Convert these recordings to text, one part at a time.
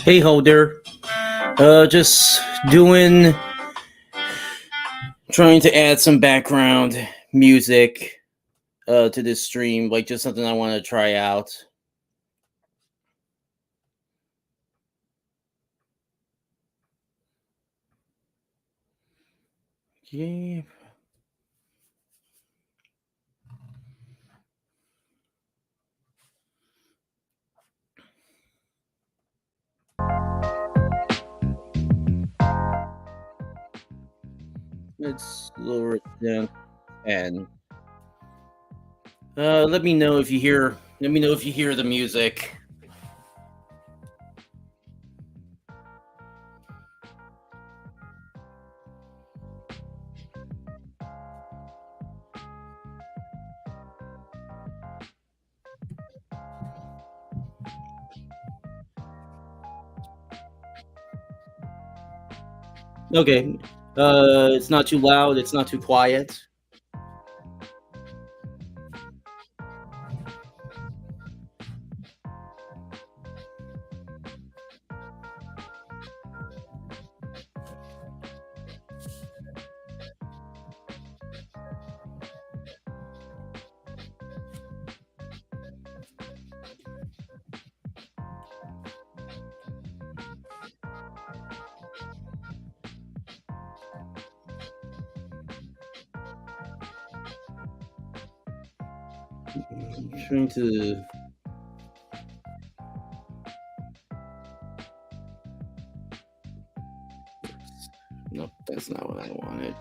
Hey Holder, just doing, trying to add some background music to this stream, like just something I want to try out. Yeah. Let's lower it down and let me know if you hear. Let me know if you hear the music. Okay. It's not too loud. It's not too quiet. I'm trying to. Nope, that's not what I wanted.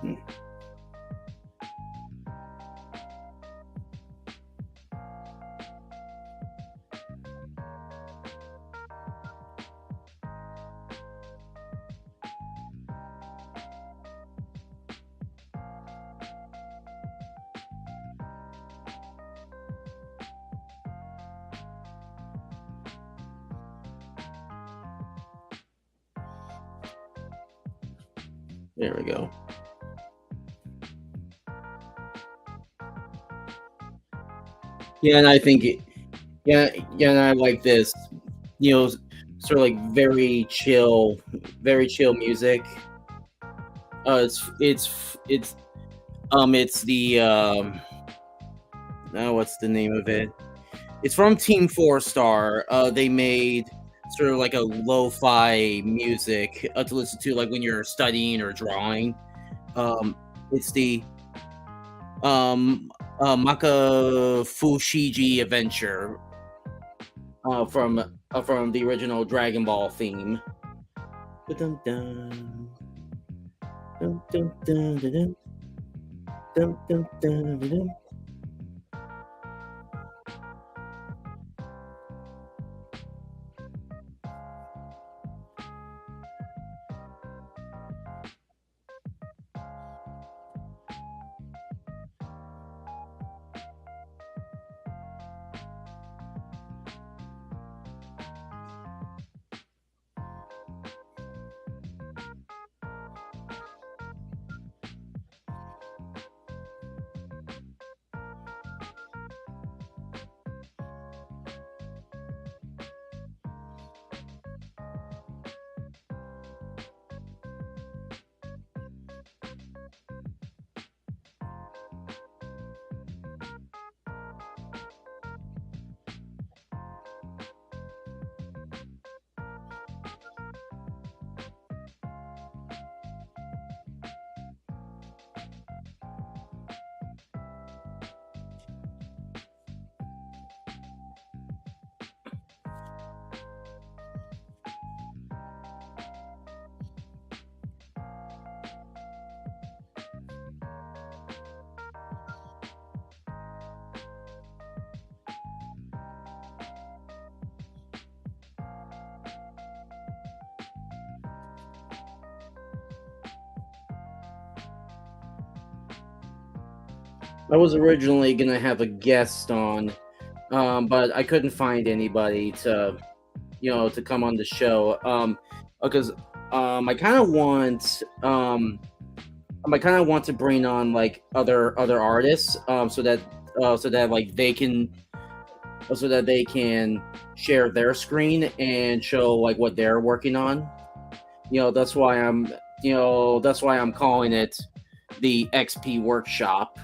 There we go. Yeah, and I think it. Yeah, yeah, and I like this. Sort of like very chill music. It's the what's the name of it? It's from Team Four Star. They made sort of like a lo-fi music to listen to, like when you're studying or drawing. It's the um Maka Fushigi Adventure from the original Dragon Ball theme. Dun, dun, dun, dun, dun, dun, dun, dun, dun, dun, dun. I was originally gonna have a guest on, but I couldn't find anybody to come on the show. Because I kind of want I kind of want to bring on like other artists, so that like they can so that they can share their screen and show like what they're working on. That's why I'm calling it the XP workshop.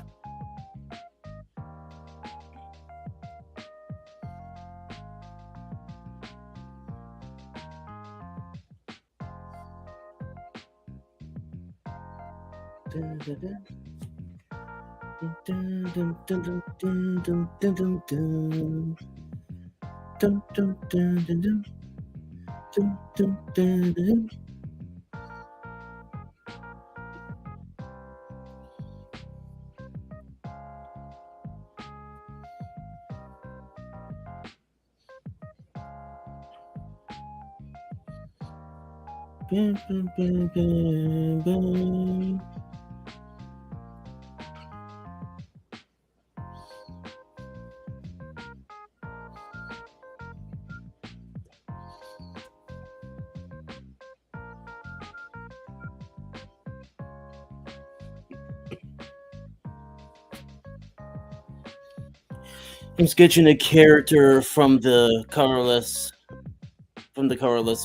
I'm sketching a character from the colorless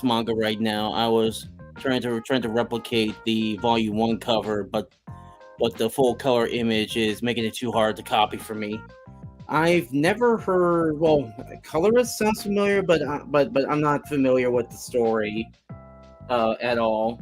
manga right now. I was trying to replicate the volume 1 cover, but the full color image is making it too hard to copy for me. I've never heard. Well, colorist sounds familiar, but I'm not familiar with the story at all.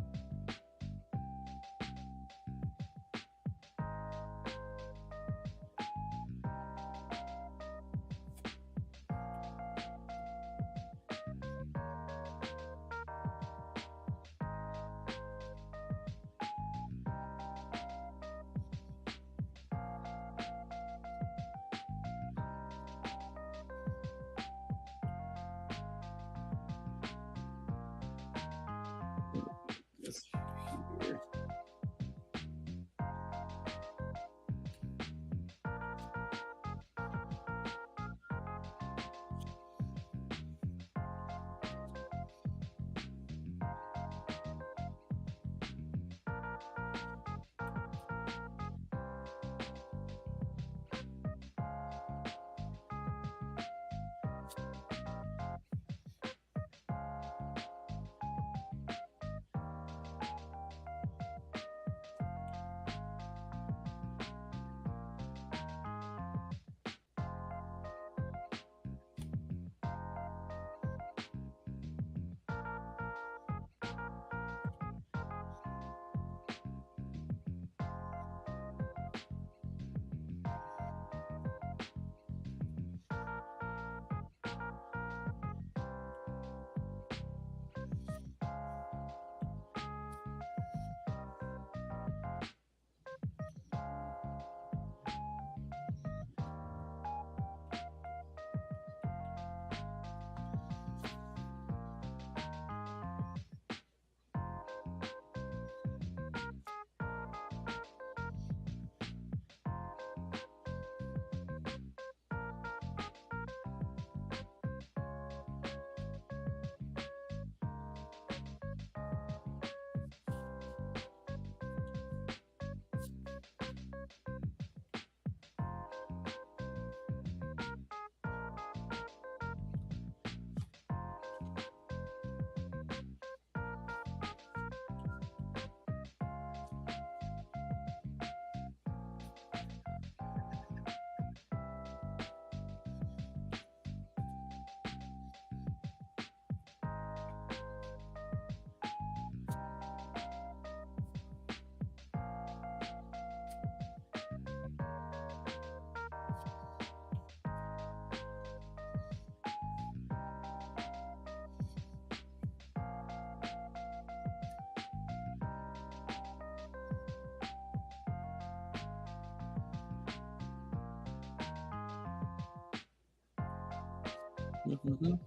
Mhm.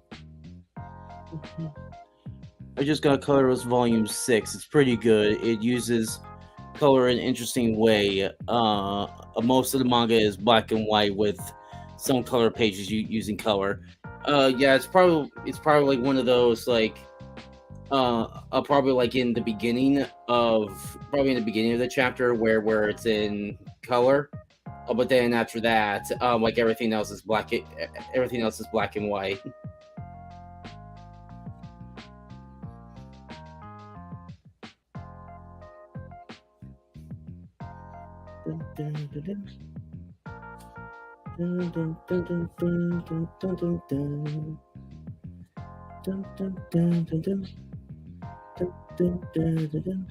I just got Colorless Volume 6. It's pretty good. It uses color in an interesting way. Most of the manga is black and white with some color pages using color. Yeah, it's probably like one of those like probably like in the beginning of the chapter where it's in color. But then after that, like everything else is everything else is black and white. Dun, dun, dun, dun. Dun, dun, dun, dun, dun, dun, dun, dun, dun. Dun, dun, dun, dun, dun. Dun, dun, dun, dun, dun.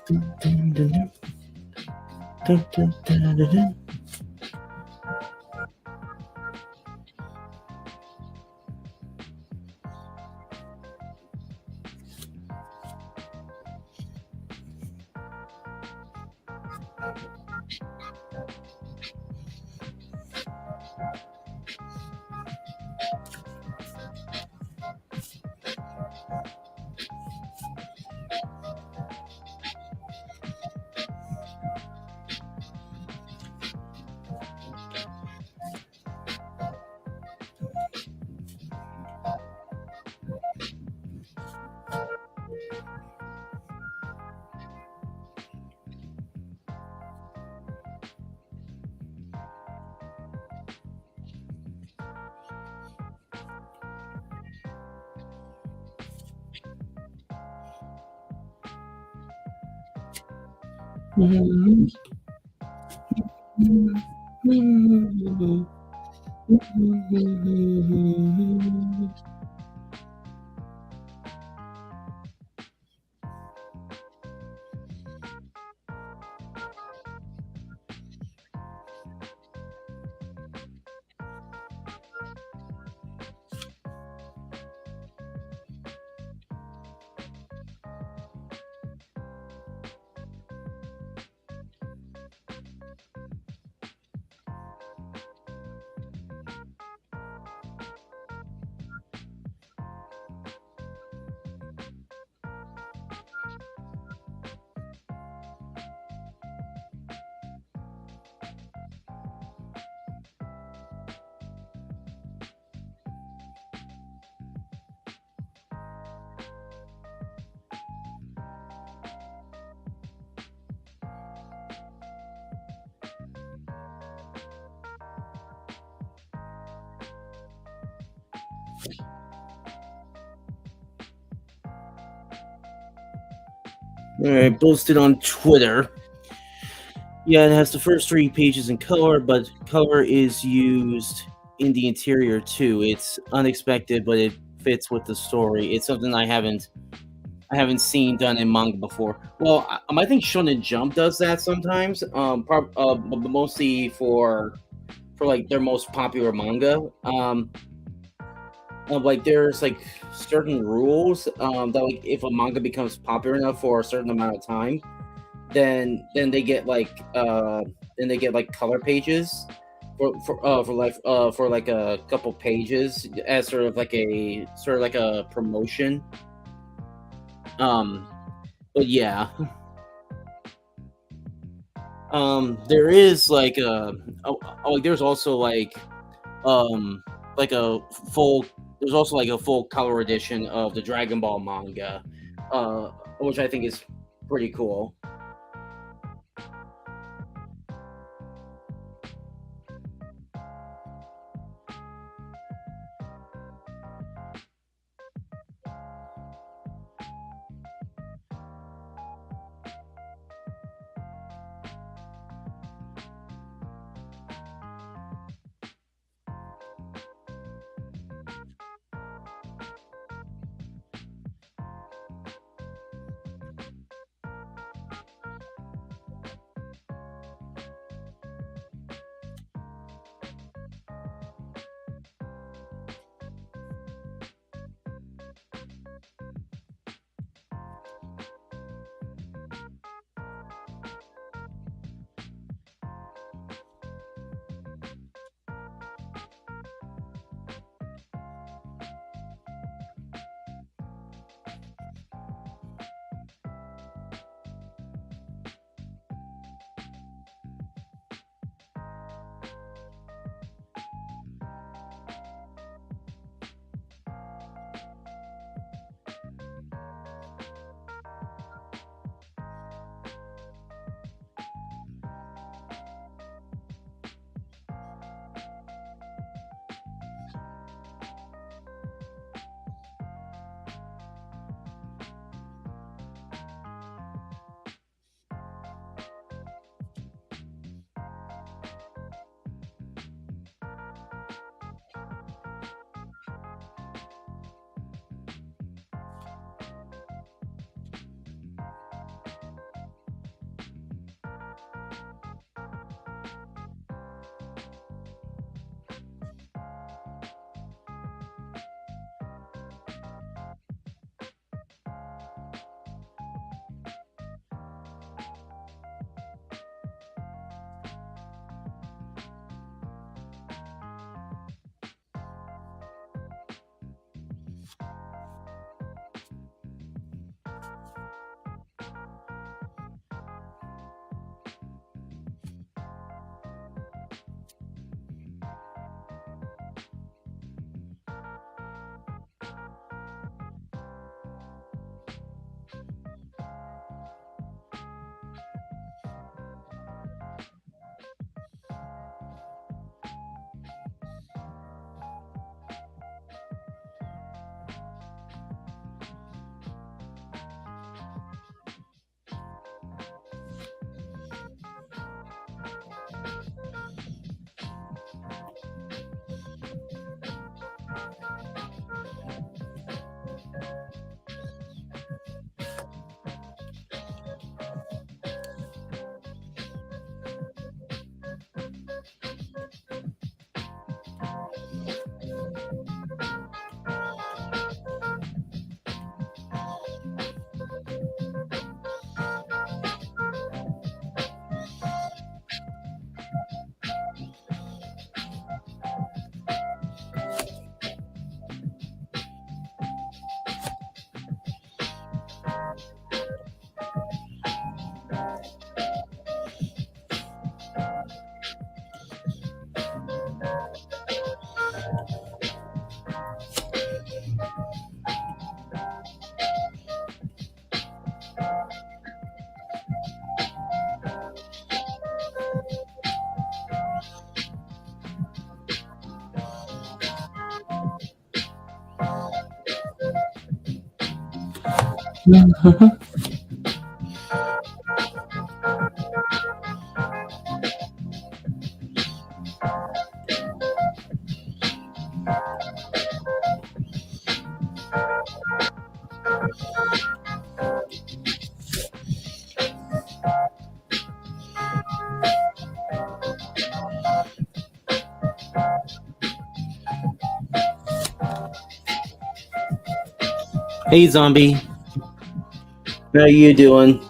Dun, dun, dun, dun. Dun, dun, dun, dun, dun. Mhm. Mhm. Mhm. All right, posted on Twitter. Yeah, it has the first three pages in color, but color is used in the interior too. It's unexpected, but it fits with the story. It's something I haven't seen done in manga before. Well, I think Shonen Jump does that sometimes. But mostly for like their most popular manga. Like there's like certain rules that like if a manga becomes popular enough for a certain amount of time, then they get like color pages for like a couple pages as sort of like a promotion. Um, but yeah, There is like there's also um like a full there's also like a full color edition of the Dragon Ball manga, uh, which I think is pretty cool. Hey, zombie, how you doing?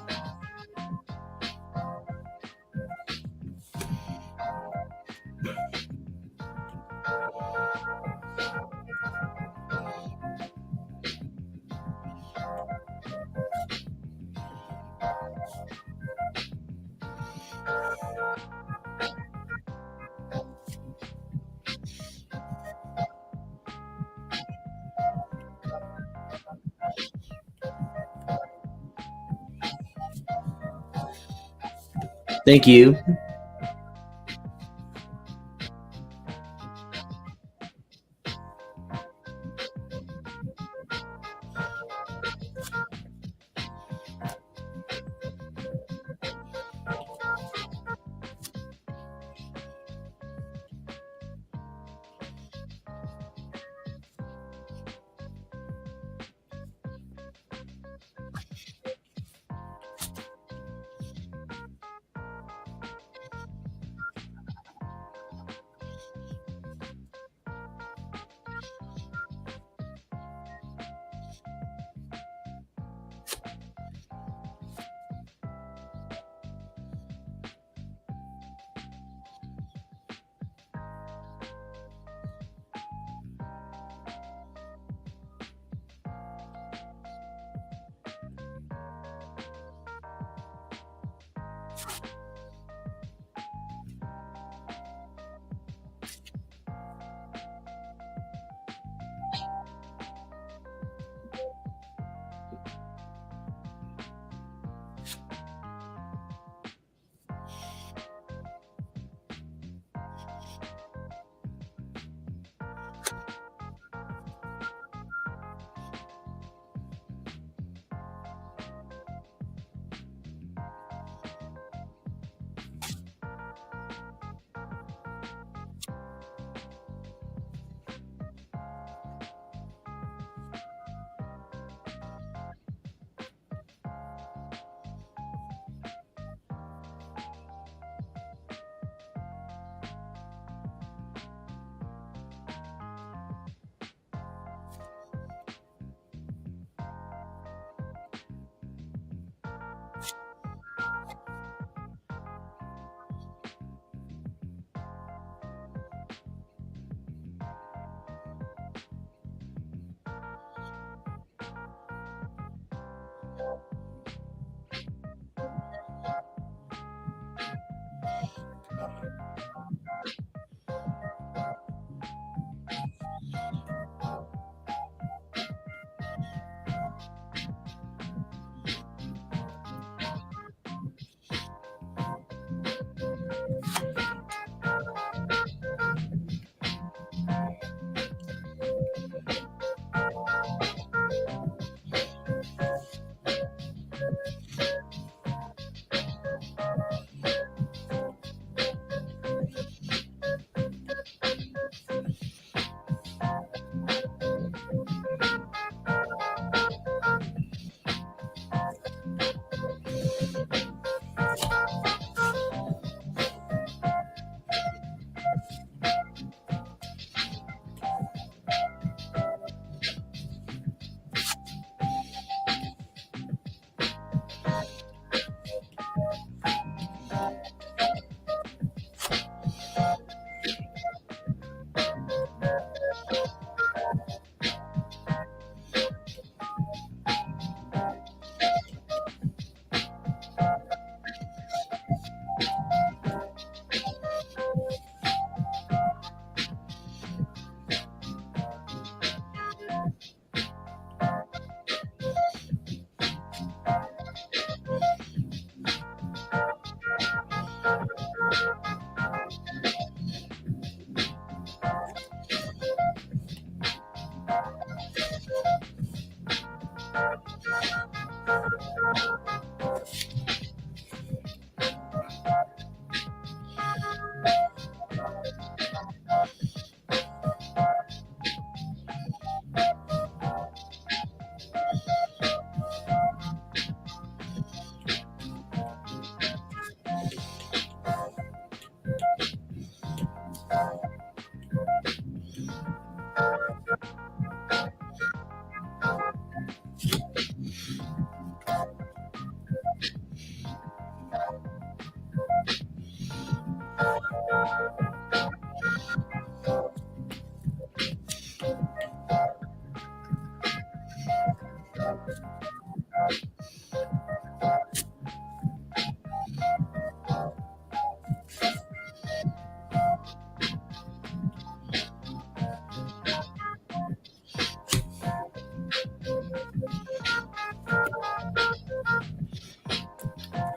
Thank you.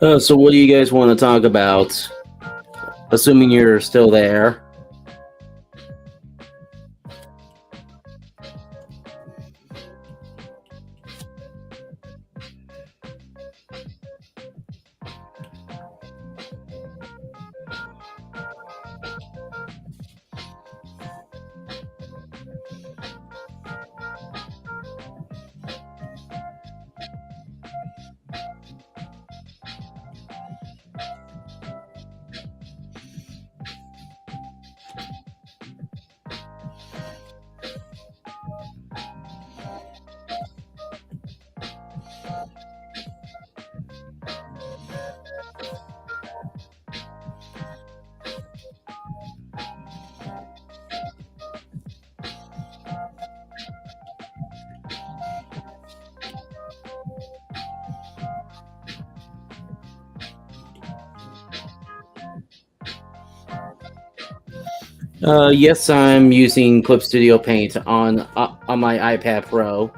So what do you guys want to talk about? Assuming you're still there. Yes, I'm using Clip Studio Paint on my iPad Pro.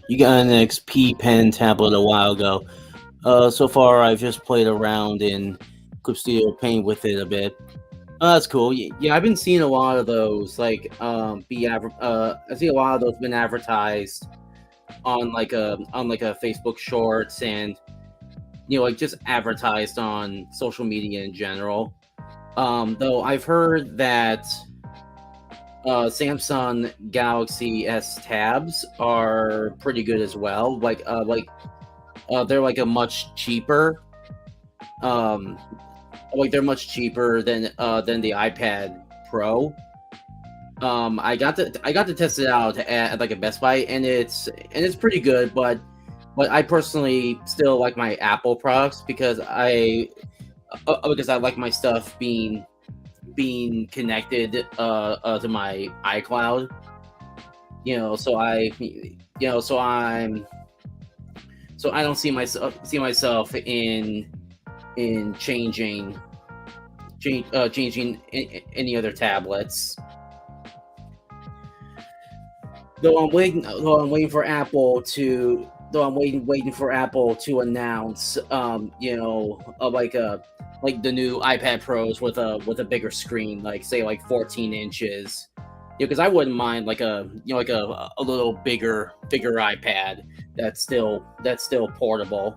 You got an XP Pen tablet a while ago. So far I've just played around in Clip Studio Paint with it a bit. Oh, that's cool. Yeah, I've been seeing a lot of those. I see a lot of those been advertised on like a Facebook Shorts and like just advertised on social media in general. Though I've heard that Samsung Galaxy S tabs are pretty good as well. They're like a much cheaper. Um, they're much cheaper than the iPad Pro. I got to test it out at like a Best Buy, and it's pretty good. But I personally still like my Apple products because I like my stuff being connected to my iCloud. So I don't see myself in changing any other tablets. Though I'm waiting for Apple to announce like the new iPad Pros with a bigger screen, like say like 14 inches. Because I wouldn't mind like a little bigger iPad that's still portable.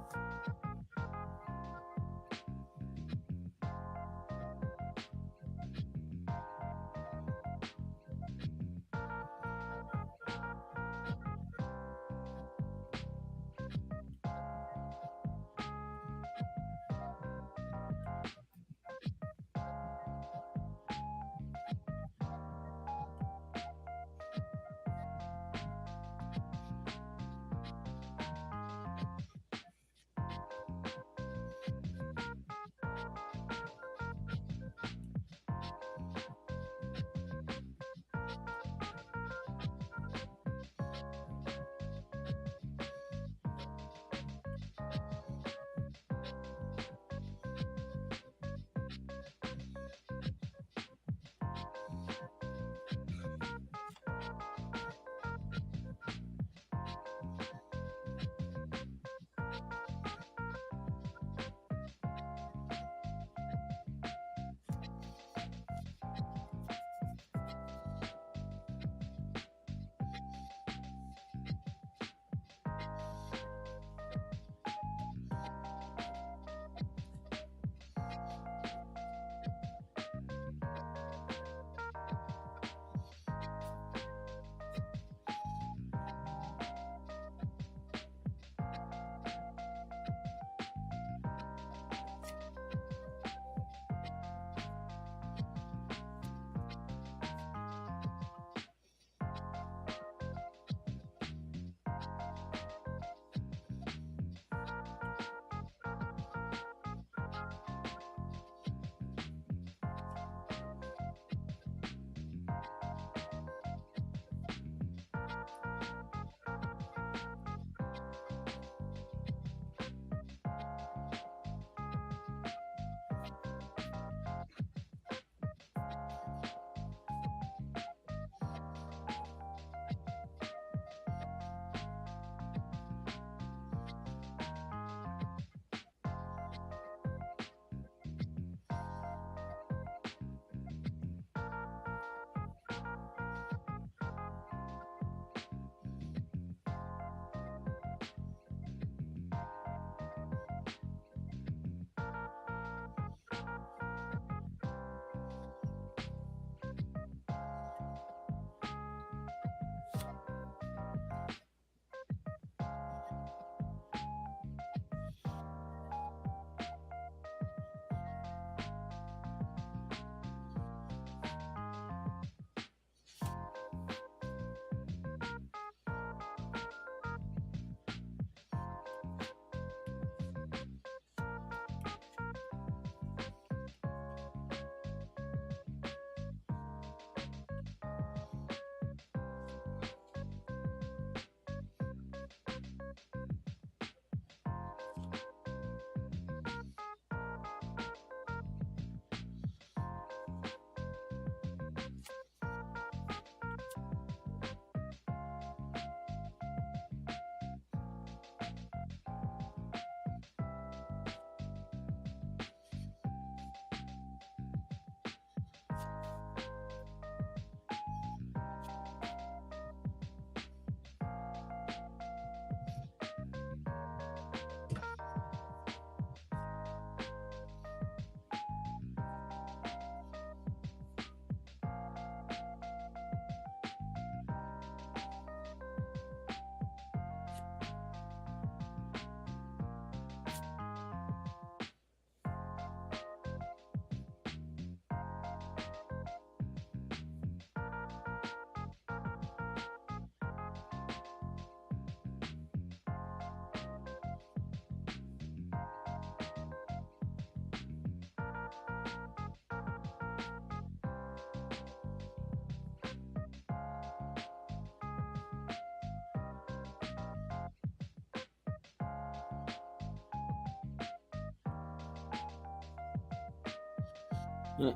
Uh,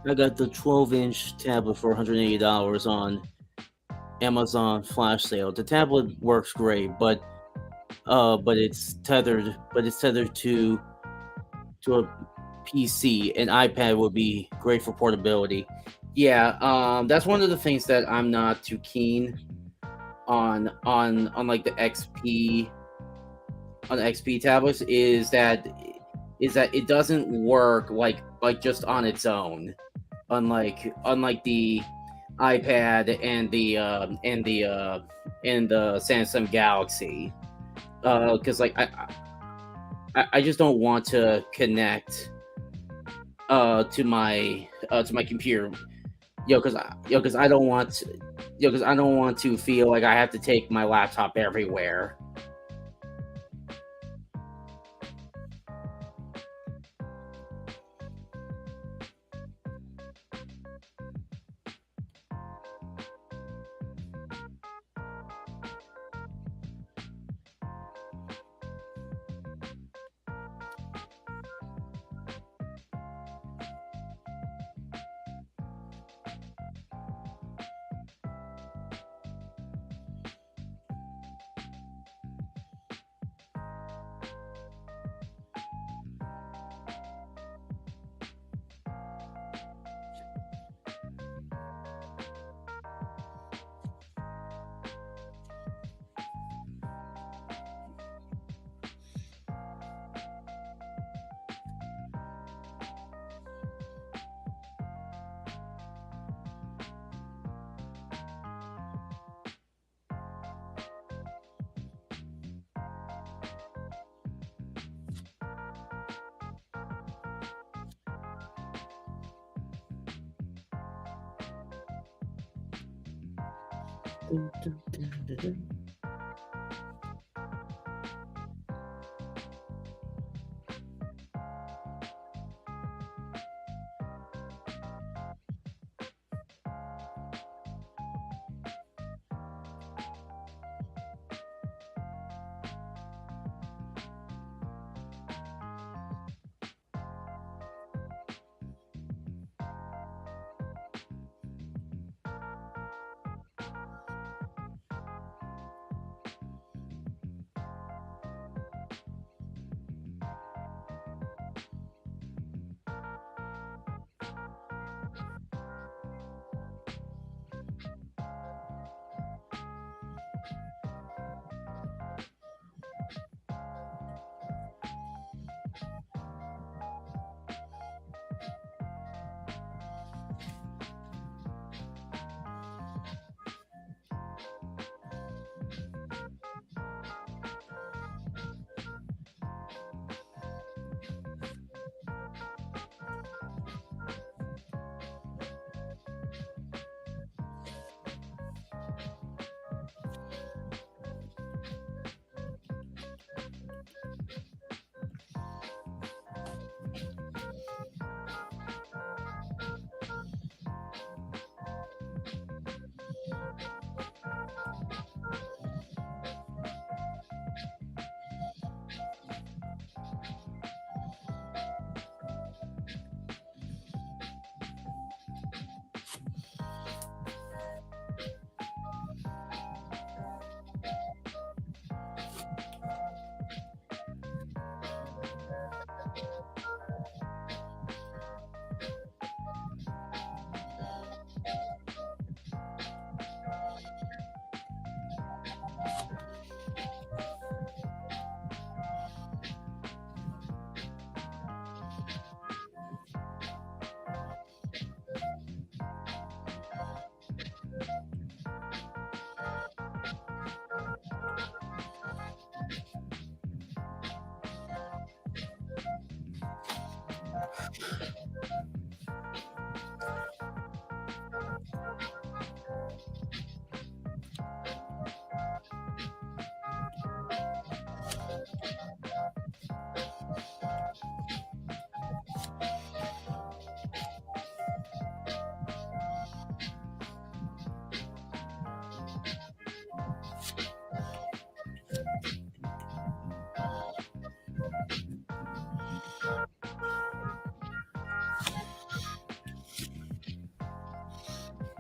I got the 12-inch tablet for $180 on Amazon flash sale. The tablet works great, but it's tethered to a PC. An iPad would be great for portability. Yeah, that's one of the things that I'm not too keen on like the XP tablets is that it doesn't work like just on its own, unlike the iPad and the Samsung Galaxy. Because like I just don't want to connect to my computer, because I don't want because I don't want to feel like I have to take my laptop everywhere.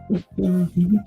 Mhm.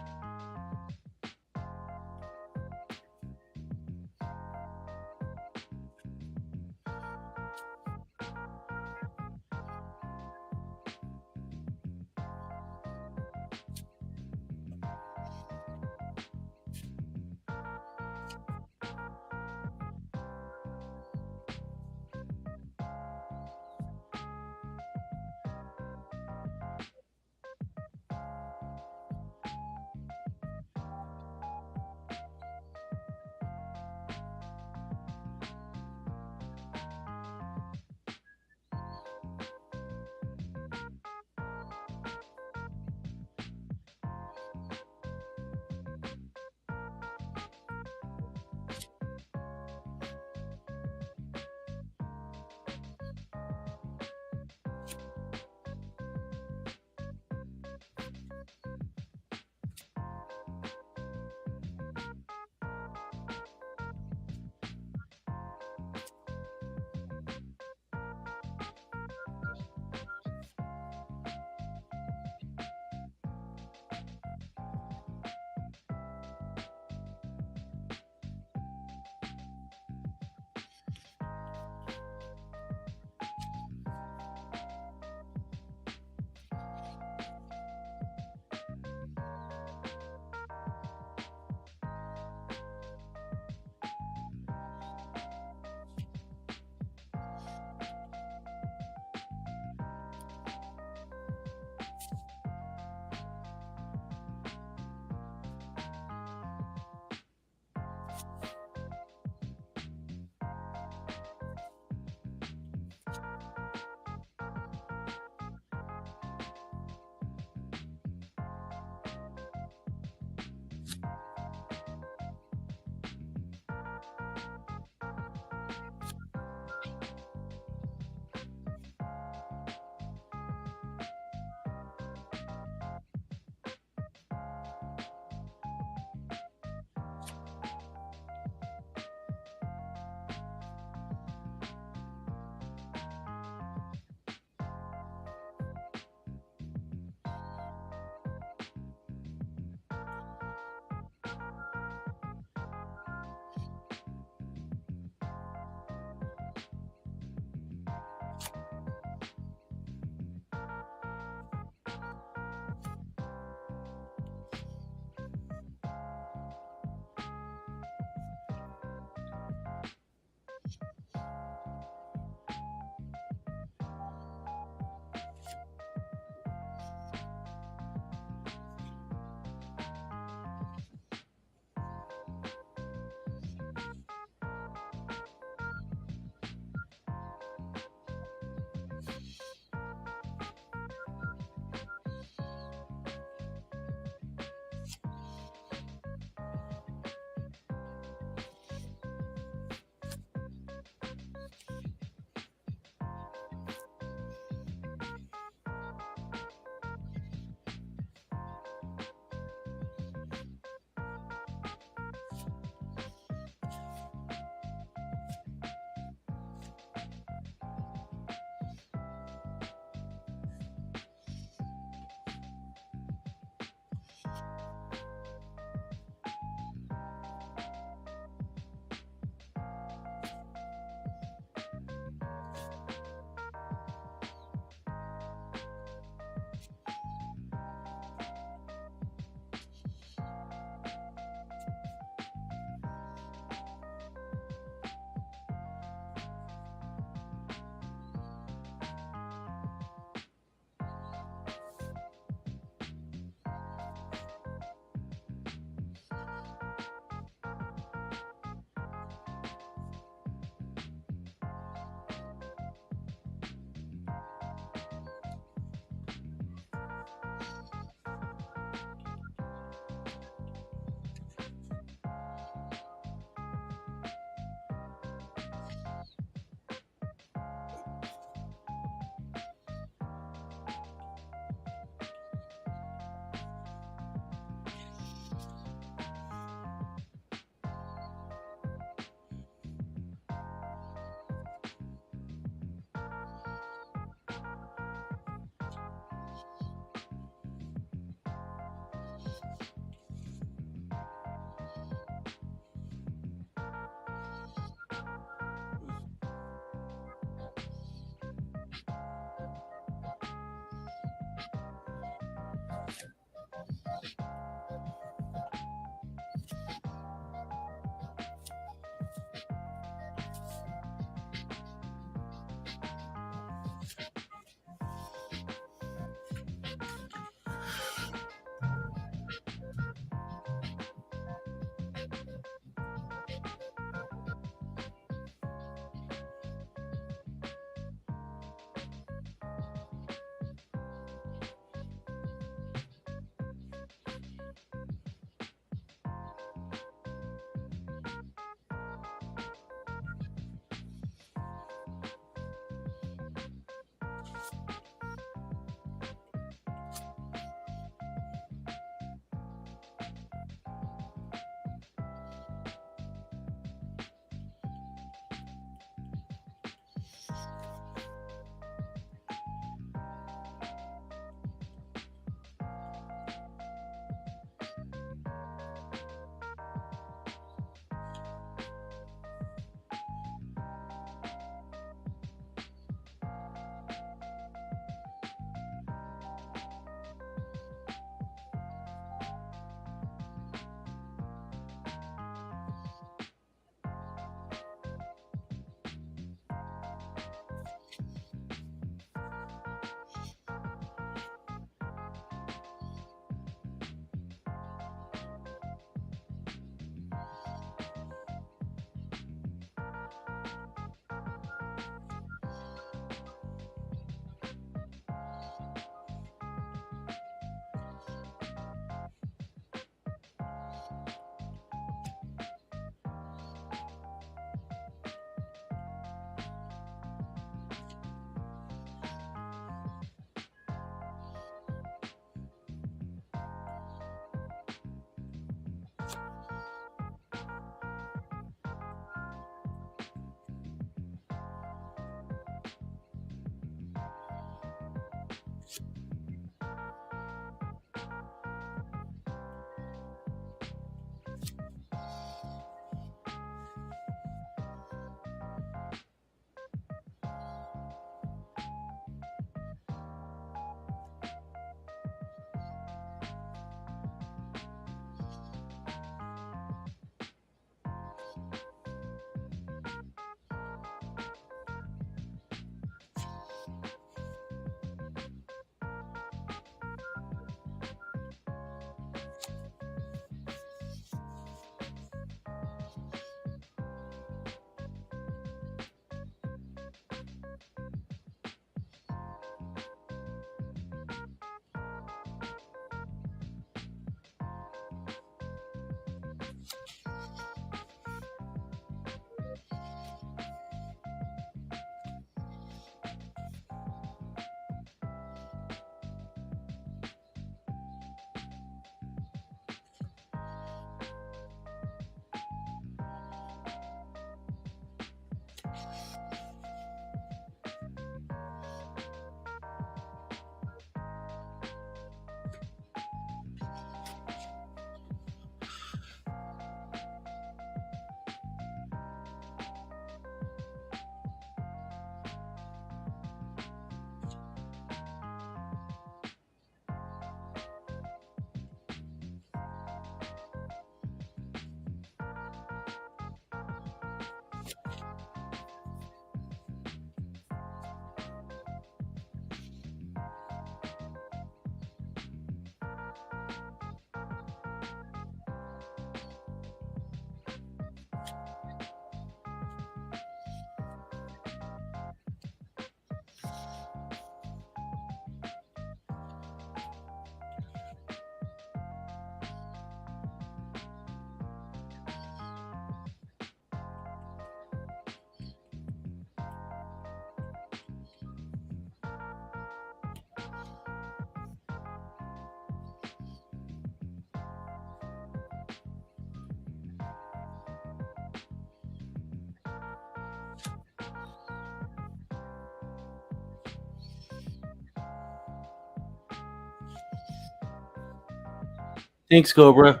Thanks, Cobra.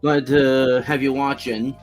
Glad to have you watching.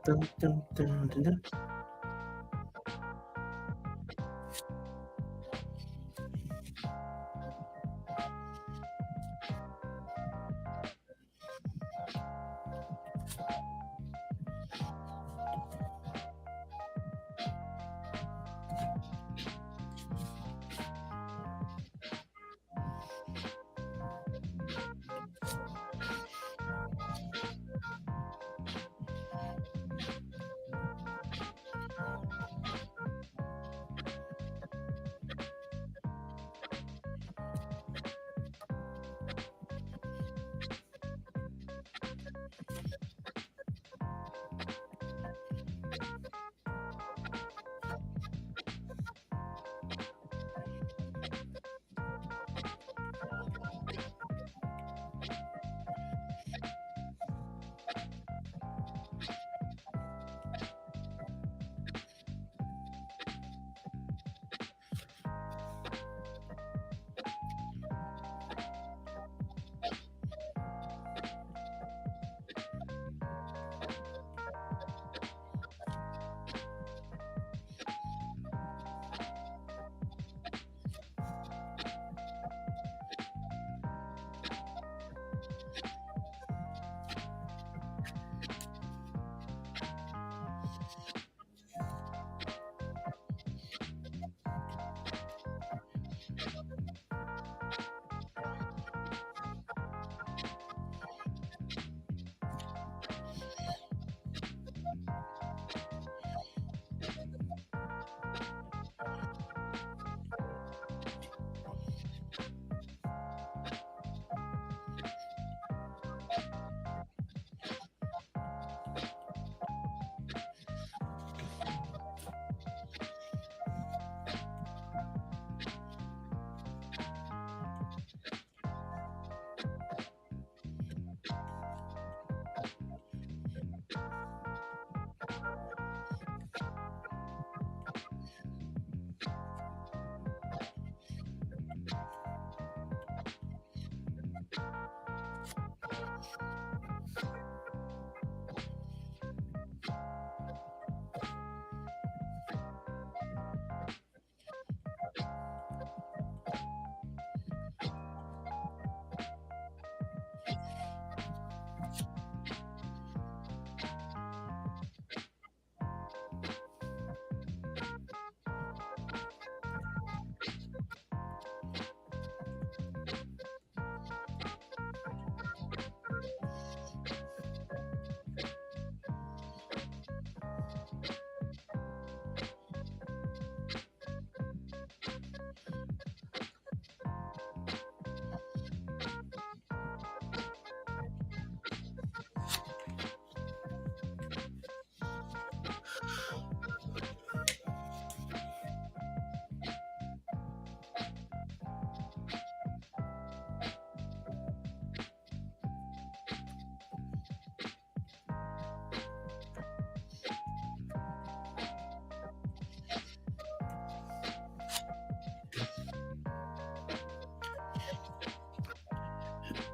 Dun, dun, dun, dun, dun.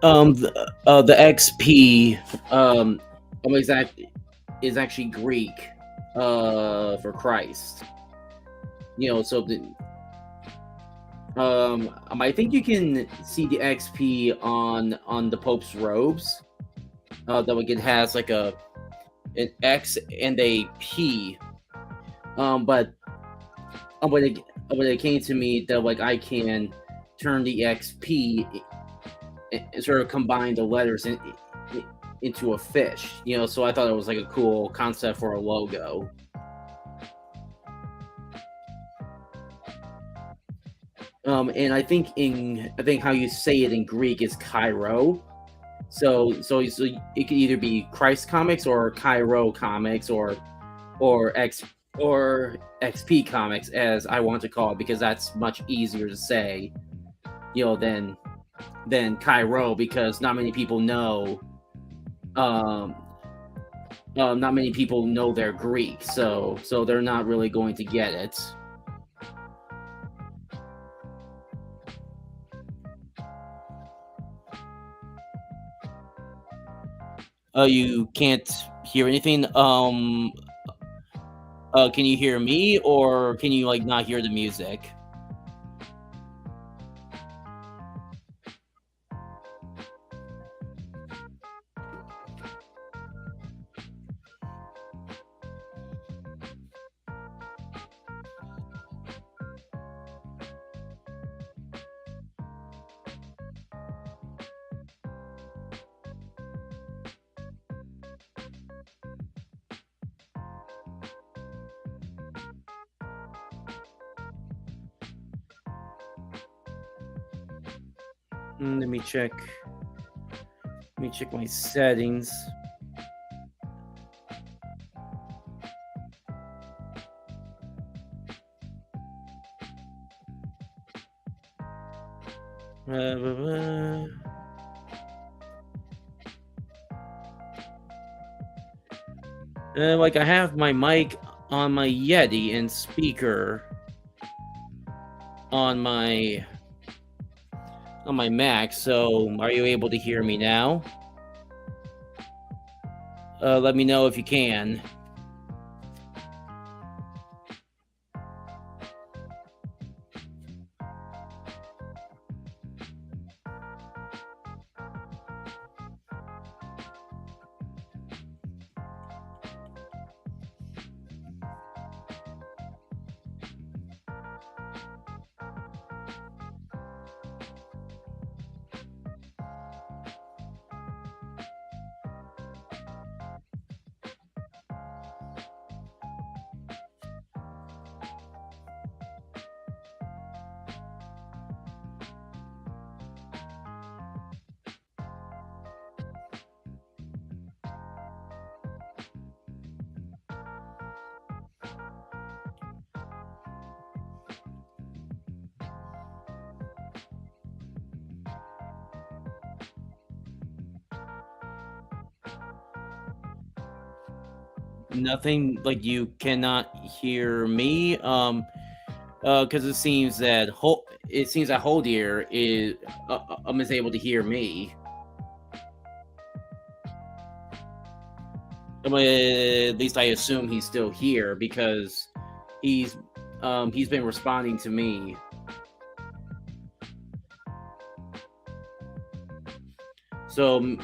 The XP exact is actually Greek for Christ. So I think you can see the XP on the Pope's robes. That like it has like an X and a P. But when it came to me that like I can turn the XP and sort of combine the letters into a fish. So I thought it was like a cool concept for a logo. And I think how you say it in Greek is Cairo. So it could either be Christ Comics or Cairo Comics or X or XP Comics, as I want to call it, because that's much easier to say, than Cairo, because not many people know. Not many people know they're Greek, so they're not really going to get it. You can't hear anything. Can you hear me, or can you like not hear the music? Let me check. Let me check my settings. Blah, blah, blah. Like I have my mic on my Yeti and speaker on my Mac. So are you able to hear me now? Let me know if you can. Nothing, like you cannot hear me. Because it seems that Holdier is able to hear me. At least I assume he's still here because he's been responding to me. So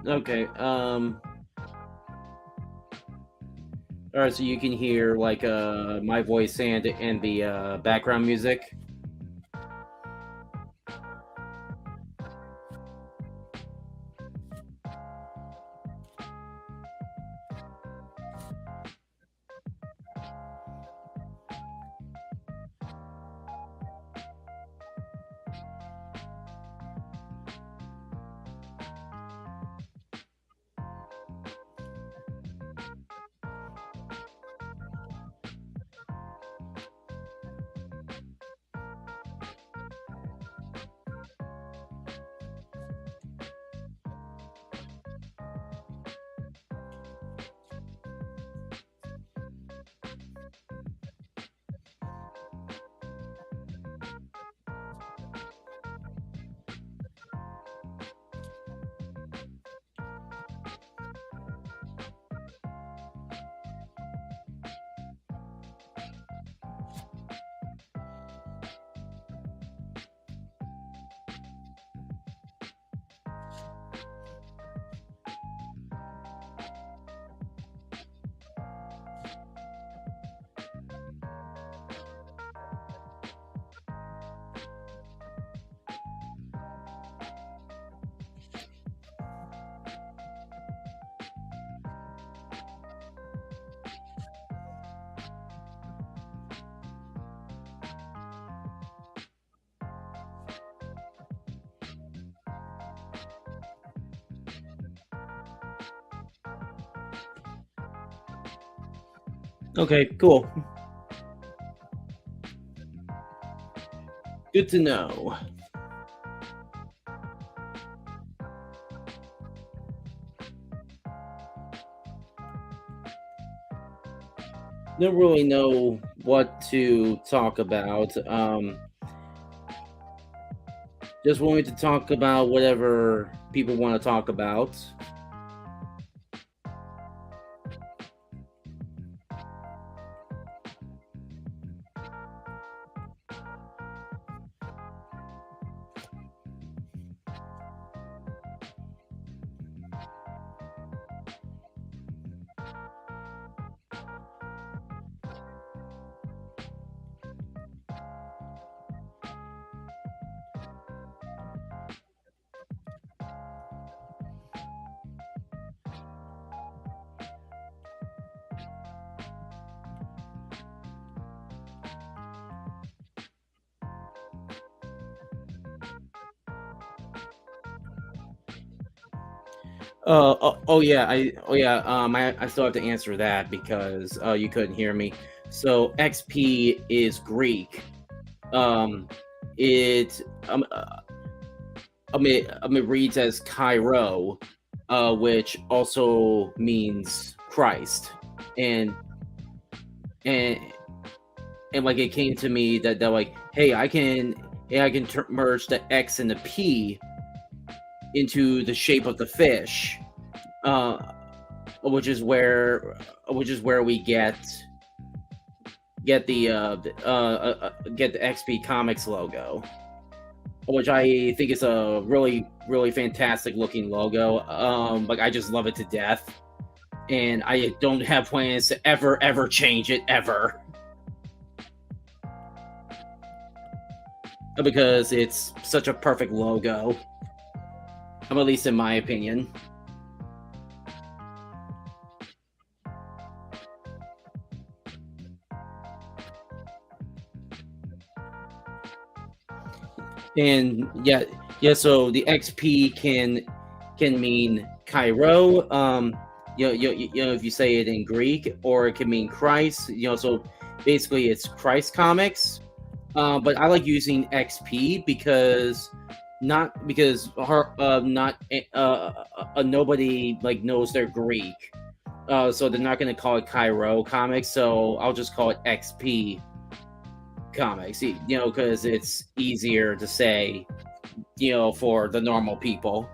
Okay. All right. So you can hear like my voice and the background music. Okay. Cool. Good to know. Don't really know what to talk about. Just wanted to talk about whatever people want to talk about. Oh yeah. I still have to answer that because you couldn't hear me. So XP is Greek. Um, it it reads as Cairo, which also means Christ, and and and like it came to me that like, hey, I can merge the X and the P into the shape of the fish, uh, which is where we get the XP Comics logo, which I think is a really fantastic looking logo. Like I just love it to death, and I don't have plans to ever change it ever because it's such a perfect logo. At least in my opinion. And yeah. So the XP can mean Cairo. If you say it in Greek, or it can mean Christ. So basically it's Christ comics. But I like using XP because not because her not nobody like knows they're Greek. So they're not going to call it Cairo comics. So I'll just call it XP comics. Because it's easier to say. For the normal people.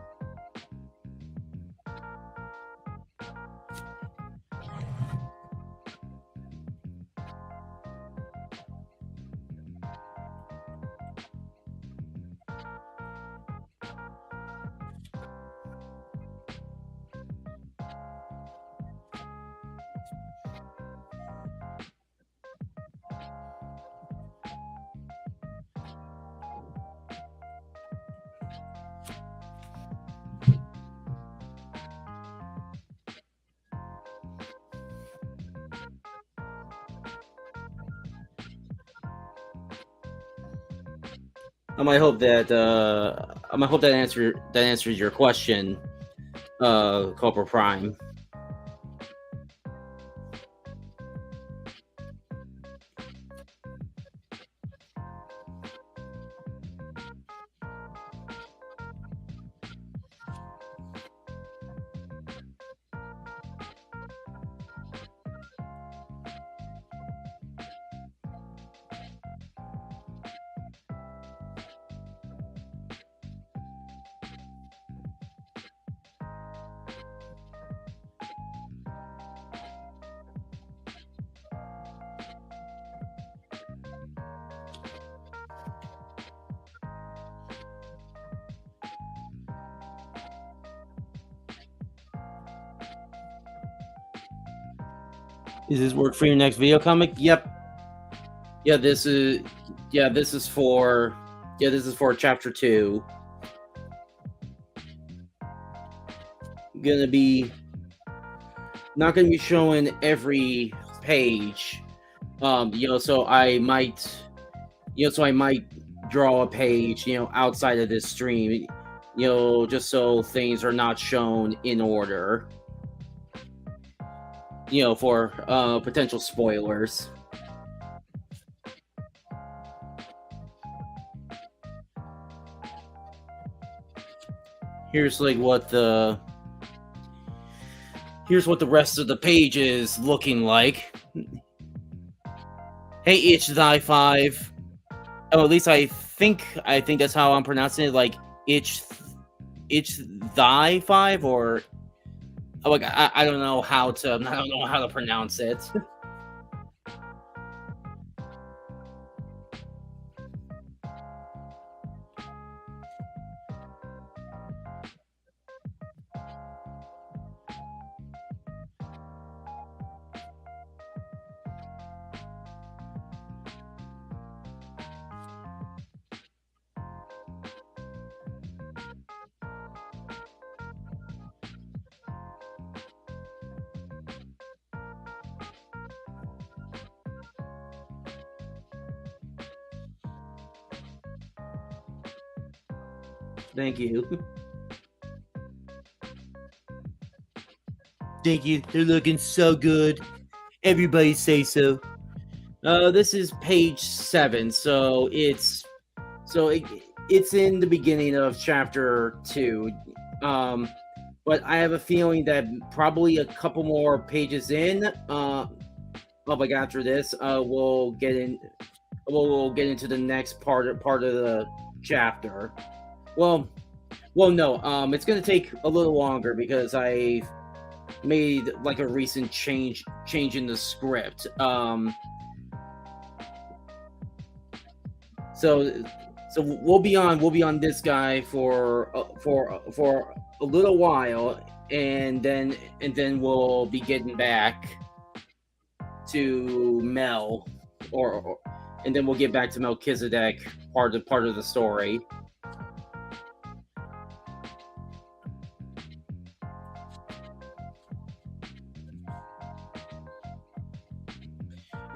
I might hope that answers your question, Cobra Prime. Is this work for your next video comic? Yep. Yeah, this is for chapter 2. Gonna be not gonna be showing every page. So I might draw a page, outside of this stream, just so things are not shown in order. For potential spoilers. Here's what the rest of the page is looking like. Hey, Itch Thy 5. Oh, at least I think that's how I'm pronouncing it. Like Itch Thy 5, or I don't know how to pronounce it. Thank you. Thank you. They're looking so good. Everybody say so. This is page 7, so it's in the beginning of chapter 2. But I have a feeling that probably a couple more pages in, after this, we'll get into the next part of the chapter. Well, no. It's gonna take a little longer because I made a recent change in the script. So we'll be on this guy for a little while, and then we'll be getting back to Mel, and then we'll get back to Melchizedek, part of the story.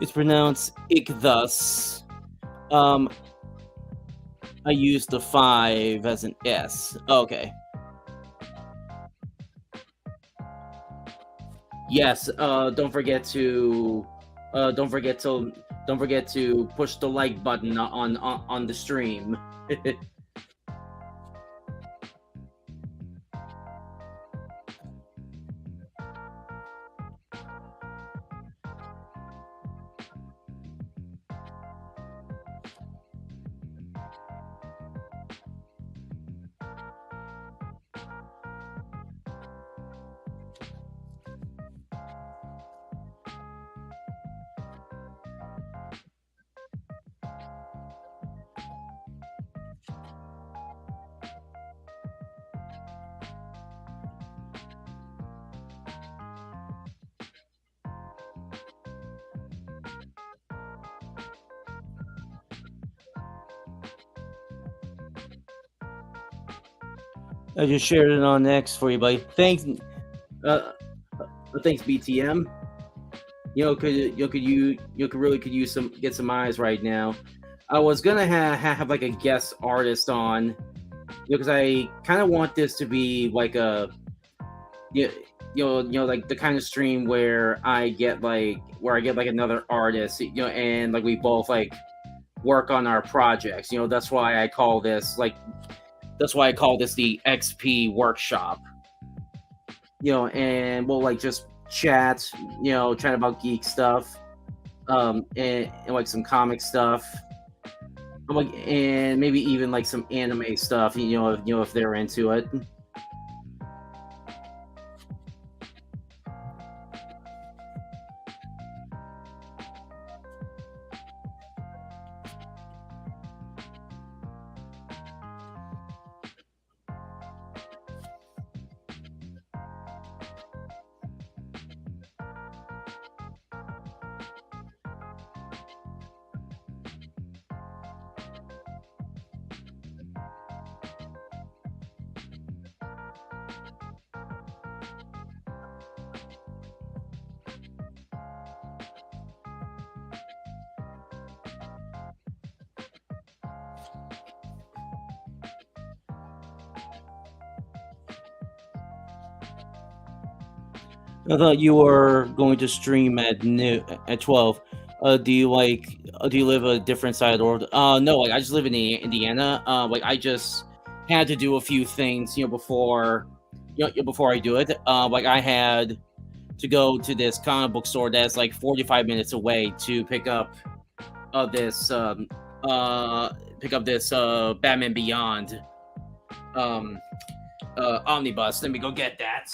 It's pronounced Ichthus. I used the 5 as an S. Okay. Yes. Don't forget to push the like button on the stream. I just shared it on X for you, buddy. Thanks. Thanks, BTM. Could really use get some eyes right now. I was gonna have like a guest artist on because I kind of want this to be like a you, like the kind of stream where I get like another artist, and like we both like work on our projects. That's why I call this the XP workshop. And we'll like just chat about geek stuff, and like some comic stuff. Like, and maybe even like some anime stuff, if they're into it. I thought you were going to stream at 12. Do you live a different side of the world? No, like I just live in Indiana. Like I just had to do a few things, before I do it. Like I had to go to this comic book store that's like 45 minutes away to this Batman Beyond omnibus. Let me go get that.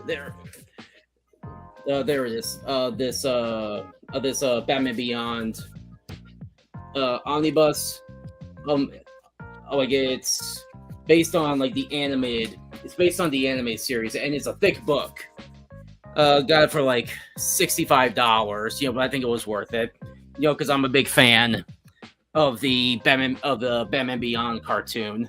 There, there it is. This Batman Beyond omnibus. Like it's based on like the animated. It's based on the anime series, and it's a thick book. Got it for like $65. But I think it was worth it. Because I'm a big fan of the Batman Beyond cartoon.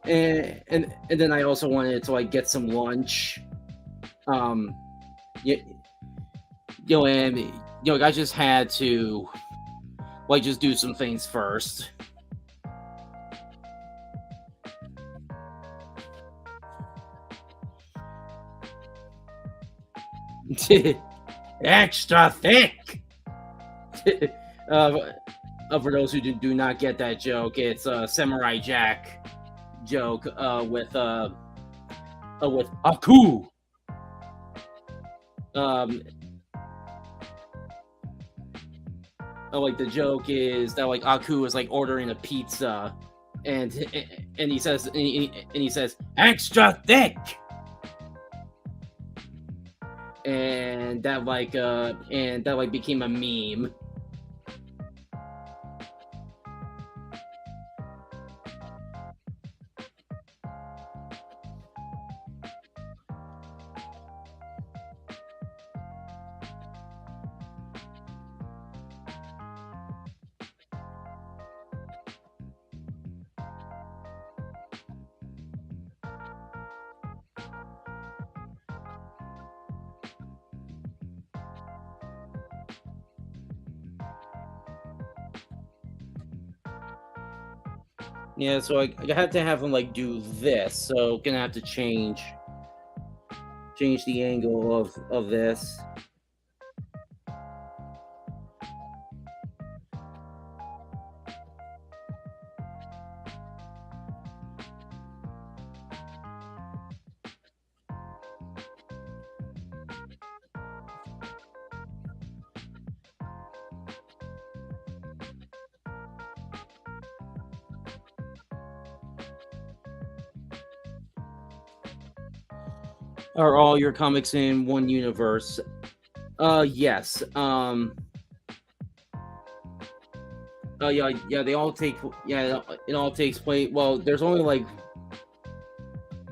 And then I also wanted to like get some lunch. Yeah, and I just had to like just do some things first. Extra thick. For those who do not get that joke, it's Samurai Jack joke with Aku. Like the joke is that like Aku is like ordering a pizza, and he says extra thick, and that became a meme. Yeah, so I had to have him like do this. So gonna have to change the angle of this. Are all your comics in one universe? Yes. Yeah, they all take. Yeah, it all takes place. Well, there's only like.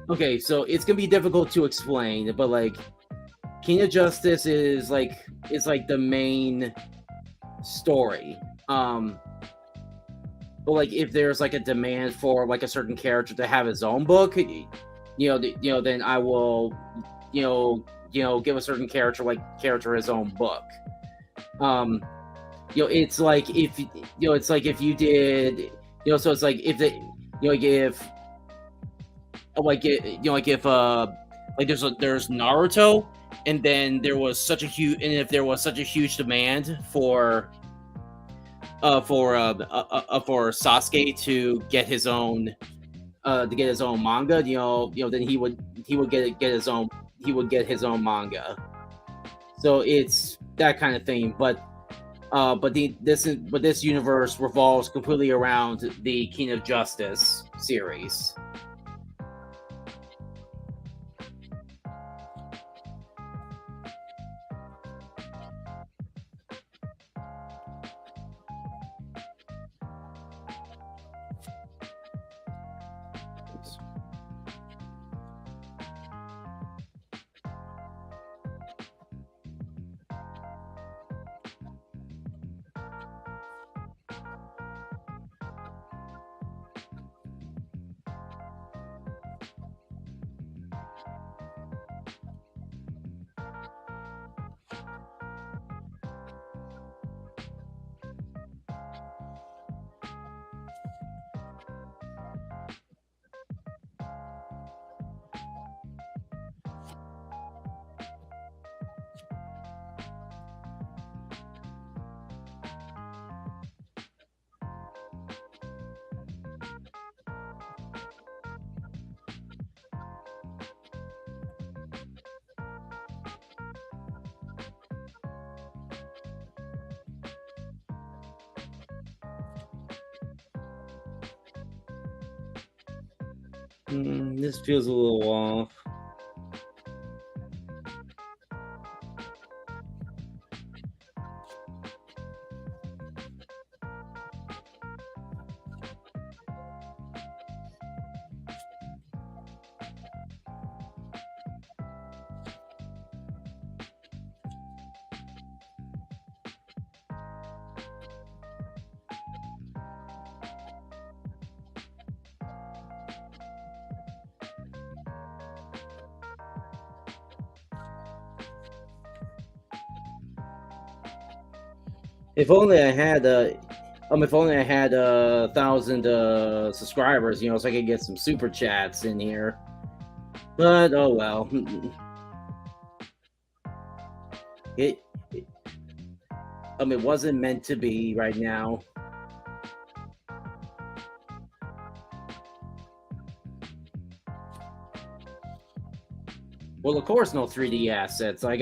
Okay, so it's gonna be difficult to explain, but like, King of Justice is like the main story. But like if there's like a demand for like a certain character to have his own book, then I will, give a certain character his own book. It's like if you did, so it's like if they, like if there's Naruto, and then there was such a huge, and if there was such a huge demand for Sasuke to get his own manga, then he would get his own manga. So it's that kind of thing, but this universe revolves completely around the King of Justice series. This feels a little off. If only I had if only I had 1,000 subscribers, so I could get some super chats in here. But oh well. it, it it wasn't meant to be right now. Well, of course, no 3D assets. I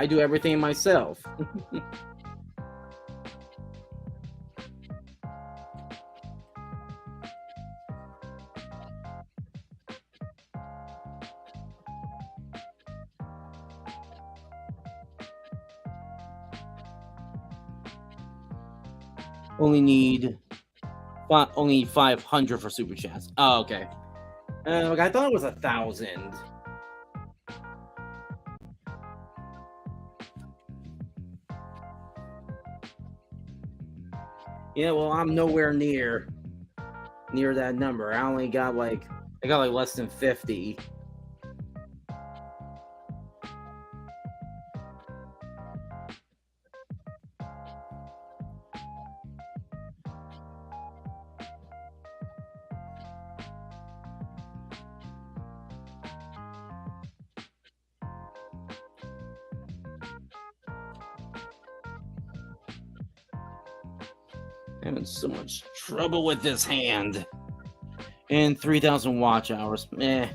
do everything myself. Only 500 for super chats. Oh, okay. I thought it was 1,000. Yeah, well, I'm nowhere near that number. I got less than 50. Having so much trouble with this hand. And 3,000 watch hours. Eh.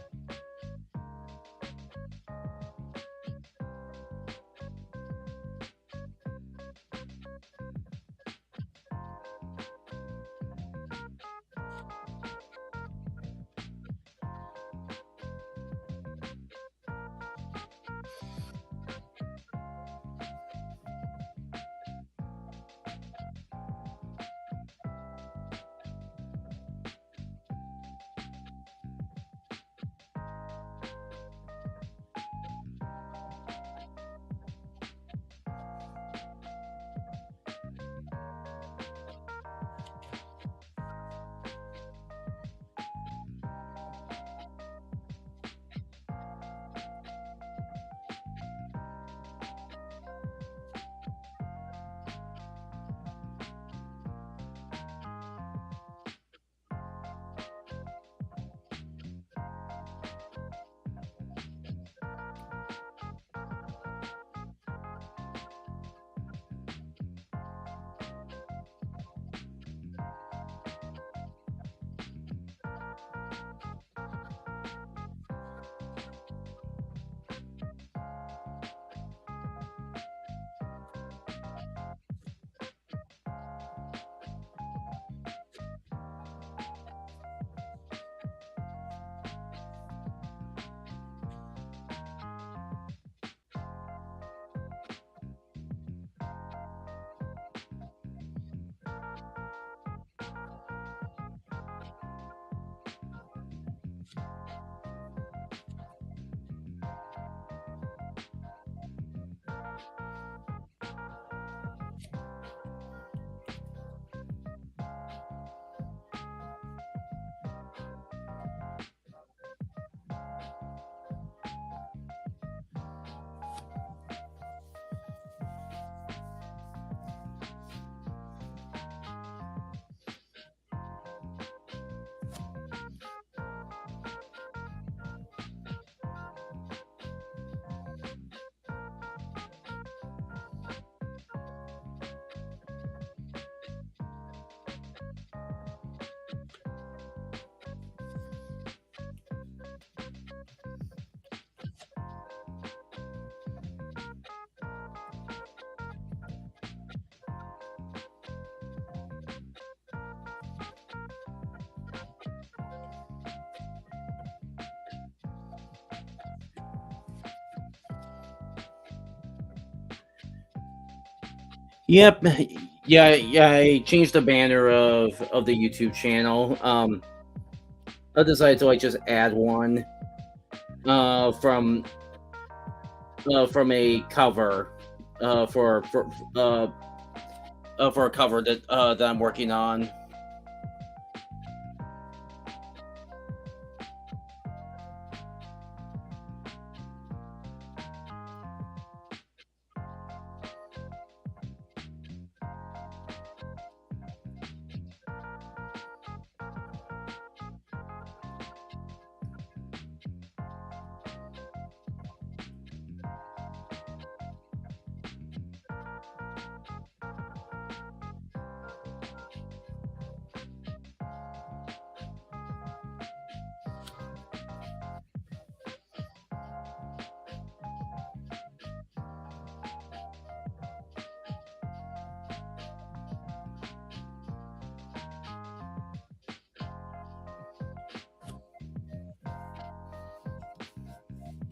Yep. Yeah, yeah. I changed the banner of the YouTube channel. I decided to like just add one uh from from a cover uh for for uh for a cover that I'm working on.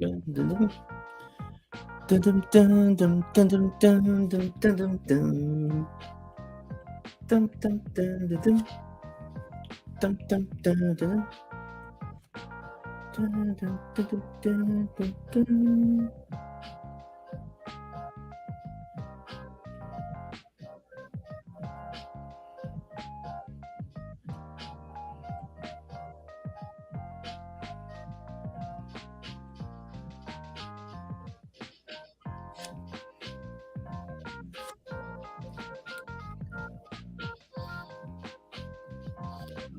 Dun, dun, dun, dun, dun, dun, dun, dun, dun, dun, dun, dun, dun, dun. Dun, dun, dun, dun, dun. Dun, dun, dun, dun. Dun, dun, dun, dun, dun, dun, dun.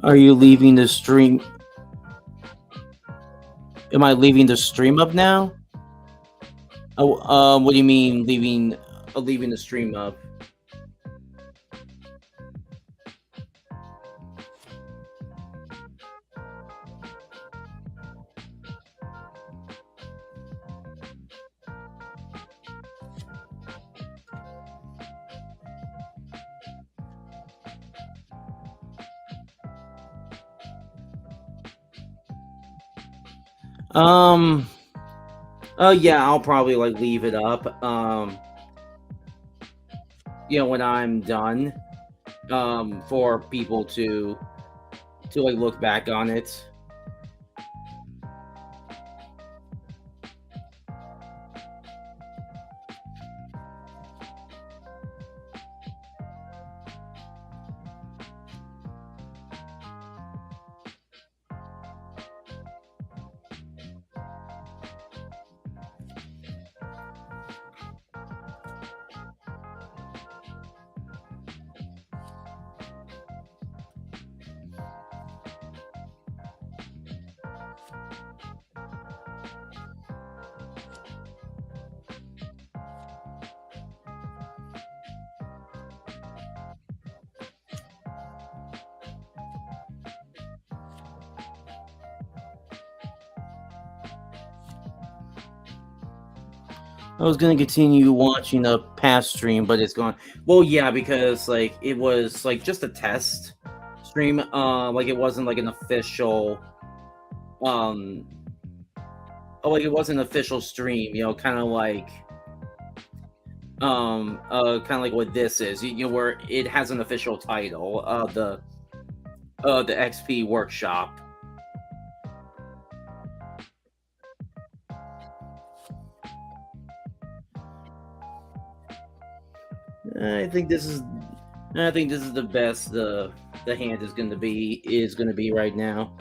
Are you leaving the stream? Am I leaving the stream up now? Oh, what do you mean leaving the stream up? Um. Oh yeah, I'll probably like leave it up. When I'm done. For people to like look back on it. I was gonna continue watching a past stream, but it's gone. Well, yeah, because like it was like just a test stream. Like it wasn't like an official. Um, like it wasn't an official stream. Kind of like what this is. Where it has an official title. The XP workshop. I think this is. I think this is the best the hand is gonna be right now.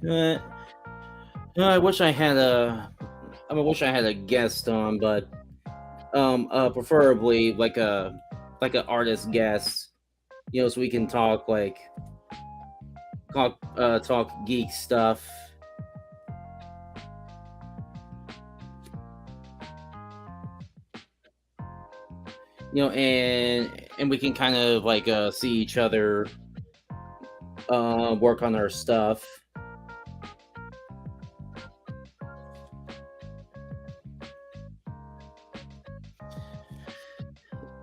Uh, I wish I had a. I wish I had a guest on, but preferably like a artist guest, so we can talk talk geek stuff, and we can kind of see each other work on our stuff.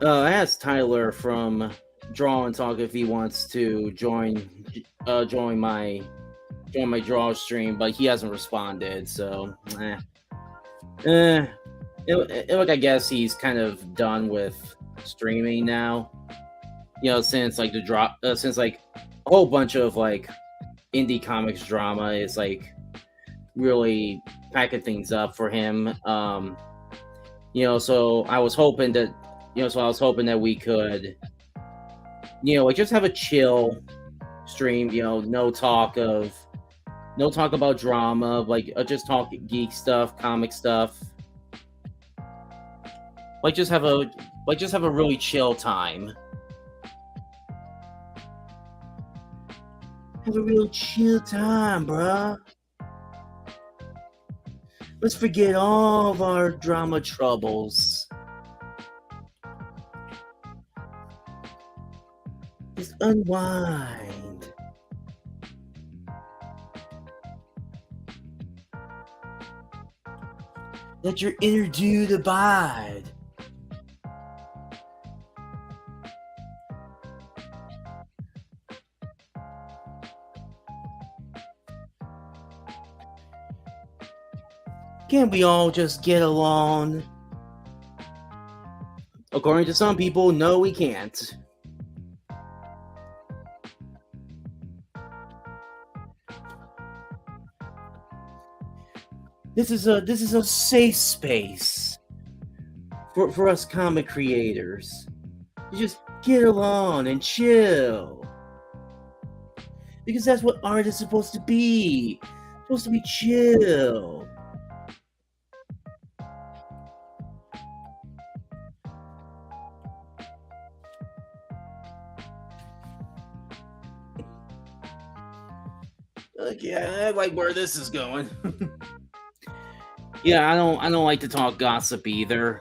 I asked Tyler from Draw and Talk if he wants to join my draw stream, but he hasn't responded. So, eh. Like I guess he's kind of done with streaming now. Since since like a whole bunch of indie comics drama is really packing things up for him. So I was hoping that we could, just have a chill stream. No talk about drama. Just talk geek stuff, comic stuff. Just have a really chill time. Have a real chill time, bruh. Let's forget all of our drama troubles. Just unwind. Let your inner dude abide. Can't we all just get along? According to some people, no, we can't. This is a safe space for us comic creators. You just get along and chill. Because that's what art is supposed to be. It's supposed to be chill. Yeah, I like where this is going. Yeah, I don't like to talk gossip either.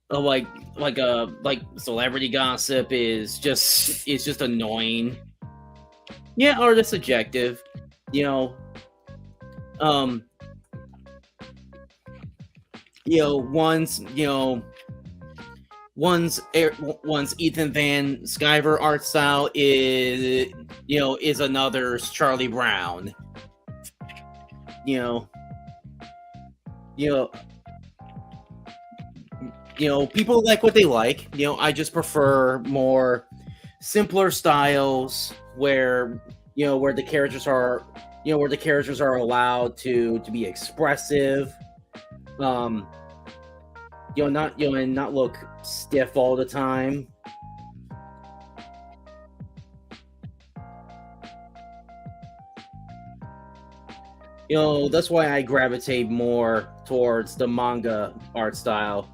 Like celebrity gossip is just annoying. Yeah, or it's subjective. You know, um, once one's Ethan Van Sciver art style is another's Charlie Brown. You know, you know, people like what they like. I just prefer more simpler styles where the characters are allowed to be expressive. Not and not look stiff all the time. That's why I gravitate more towards the manga art style,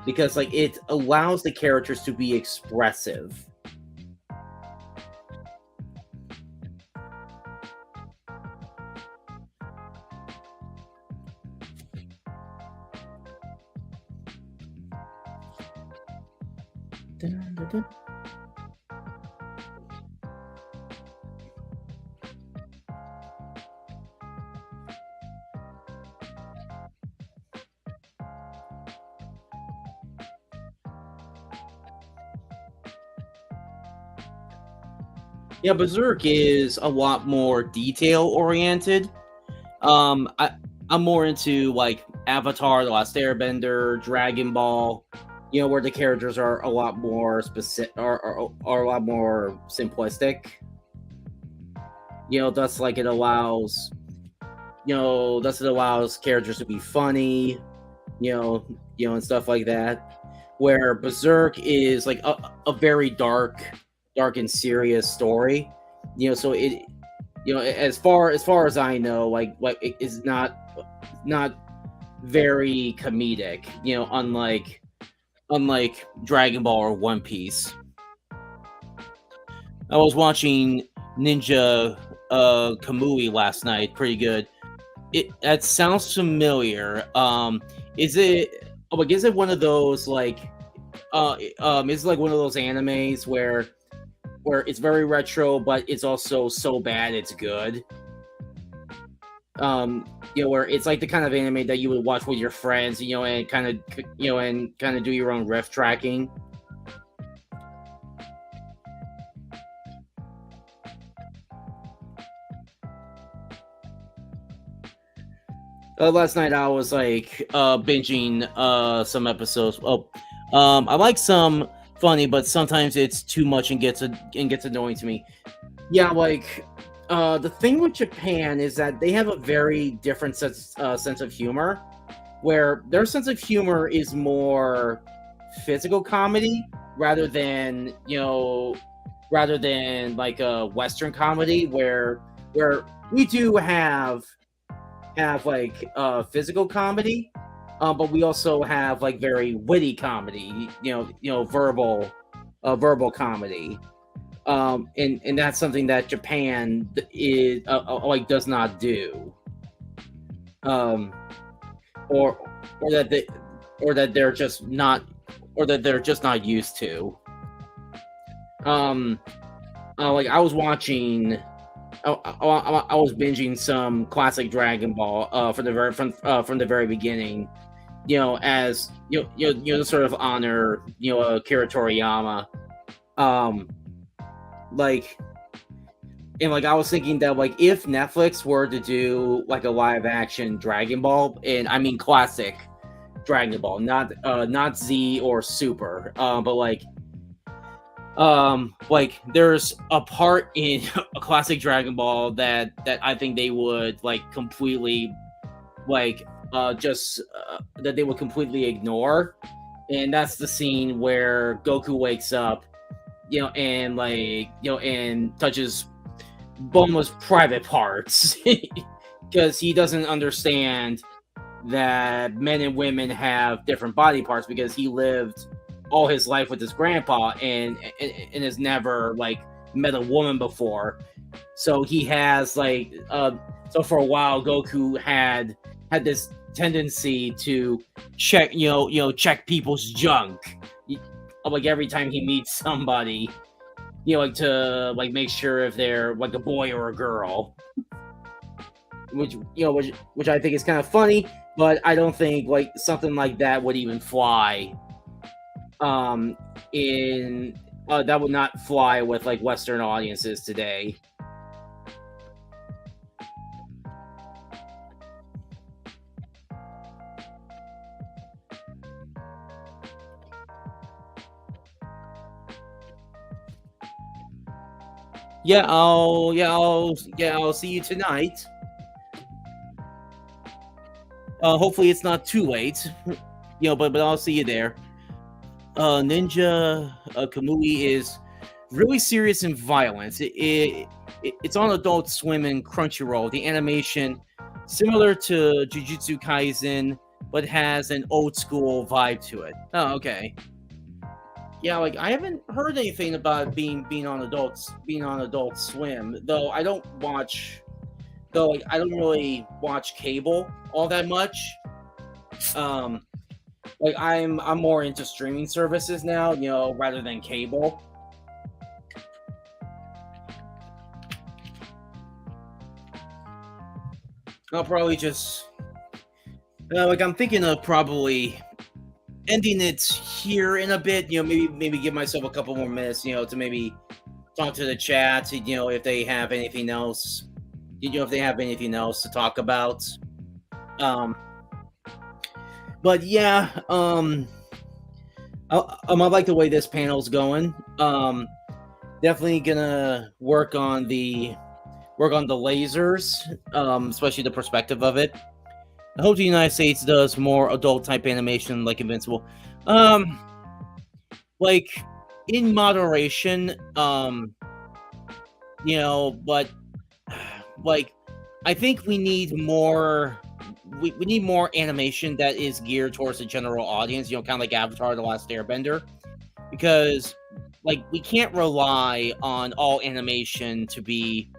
because it allows the characters to be expressive. Dun, dun, dun. Yeah, Berserk is a lot more detail oriented. I'm more into Avatar, The Last Airbender, Dragon Ball. Where the characters are a lot more specific, are a lot more simplistic. Thus it allows, thus it allows characters to be funny, and stuff like that. Where Berserk is a very dark and serious story. So As far as I know, like it is not very comedic. Unlike Dragon Ball or One Piece. I was watching Ninja Kamui last night. Pretty good. That sounds familiar. Is it? Oh, like, is it one of those like? Is it like one of those animes where it's very retro, but it's also so bad it's good. Where it's like the kind of anime that you would watch with your friends, and kind of do your own riff tracking. Last night I was like binging some episodes. I like some funny, but sometimes it's too much and gets annoying to me. Yeah, like the thing with Japan is that they have a very different sense of humor, where their sense of humor is more physical comedy rather than like a Western comedy, where we do have like physical comedy, but we also have like very witty comedy, verbal comedy, and that's something that Japan is like does not do, um, or or that they or that they're just not or that they're just not used to. Um, like I was watching. I was binging some classic Dragon Ball from the very beginning. As to sort of honor Akira Toriyama. Um, like and like I was thinking that like if Netflix were to do like a live action Dragon Ball, and I mean classic Dragon Ball, not Z or Super, but like there's a part in a classic Dragon Ball that I think they would like completely like just that they would completely ignore, and that's the scene where Goku wakes up, and touches Bulma's private parts because he doesn't understand that men and women have different body parts, because he lived all his life with his grandpa and has never like met a woman before. So he has so for a while Goku had this tendency to check people's junk, like every time he meets somebody, like to like make sure if they're like a boy or a girl, which I think is kind of funny, but I don't think like something like that would even fly in that would not fly with like Western audiences today. I'll see you tonight. Hopefully it's not too late. But I'll see you there. Ninja Kamui is really serious and violent. It's on Adult Swim and Crunchyroll. The animation similar to Jujutsu Kaisen, but has an old school vibe to it. Oh, okay. Yeah, like I haven't heard anything about being on Adult Swim, though. I don't really watch cable all that much. Um, like I'm more into streaming services now, rather than cable. I'll probably just like I'm thinking of probably ending it here in a bit. Maybe give myself a couple more minutes, to maybe talk to the chat. If they have anything else, to talk about. Um, but yeah, I like the way this panel's going. Definitely gonna work on the lasers, especially the perspective of it. I hope the United States does more adult type animation like Invincible. Um, like in moderation, but like I think we need more. We need more animation that is geared towards the general audience. Kind of like Avatar: The Last Airbender, because like we can't rely on all animation to be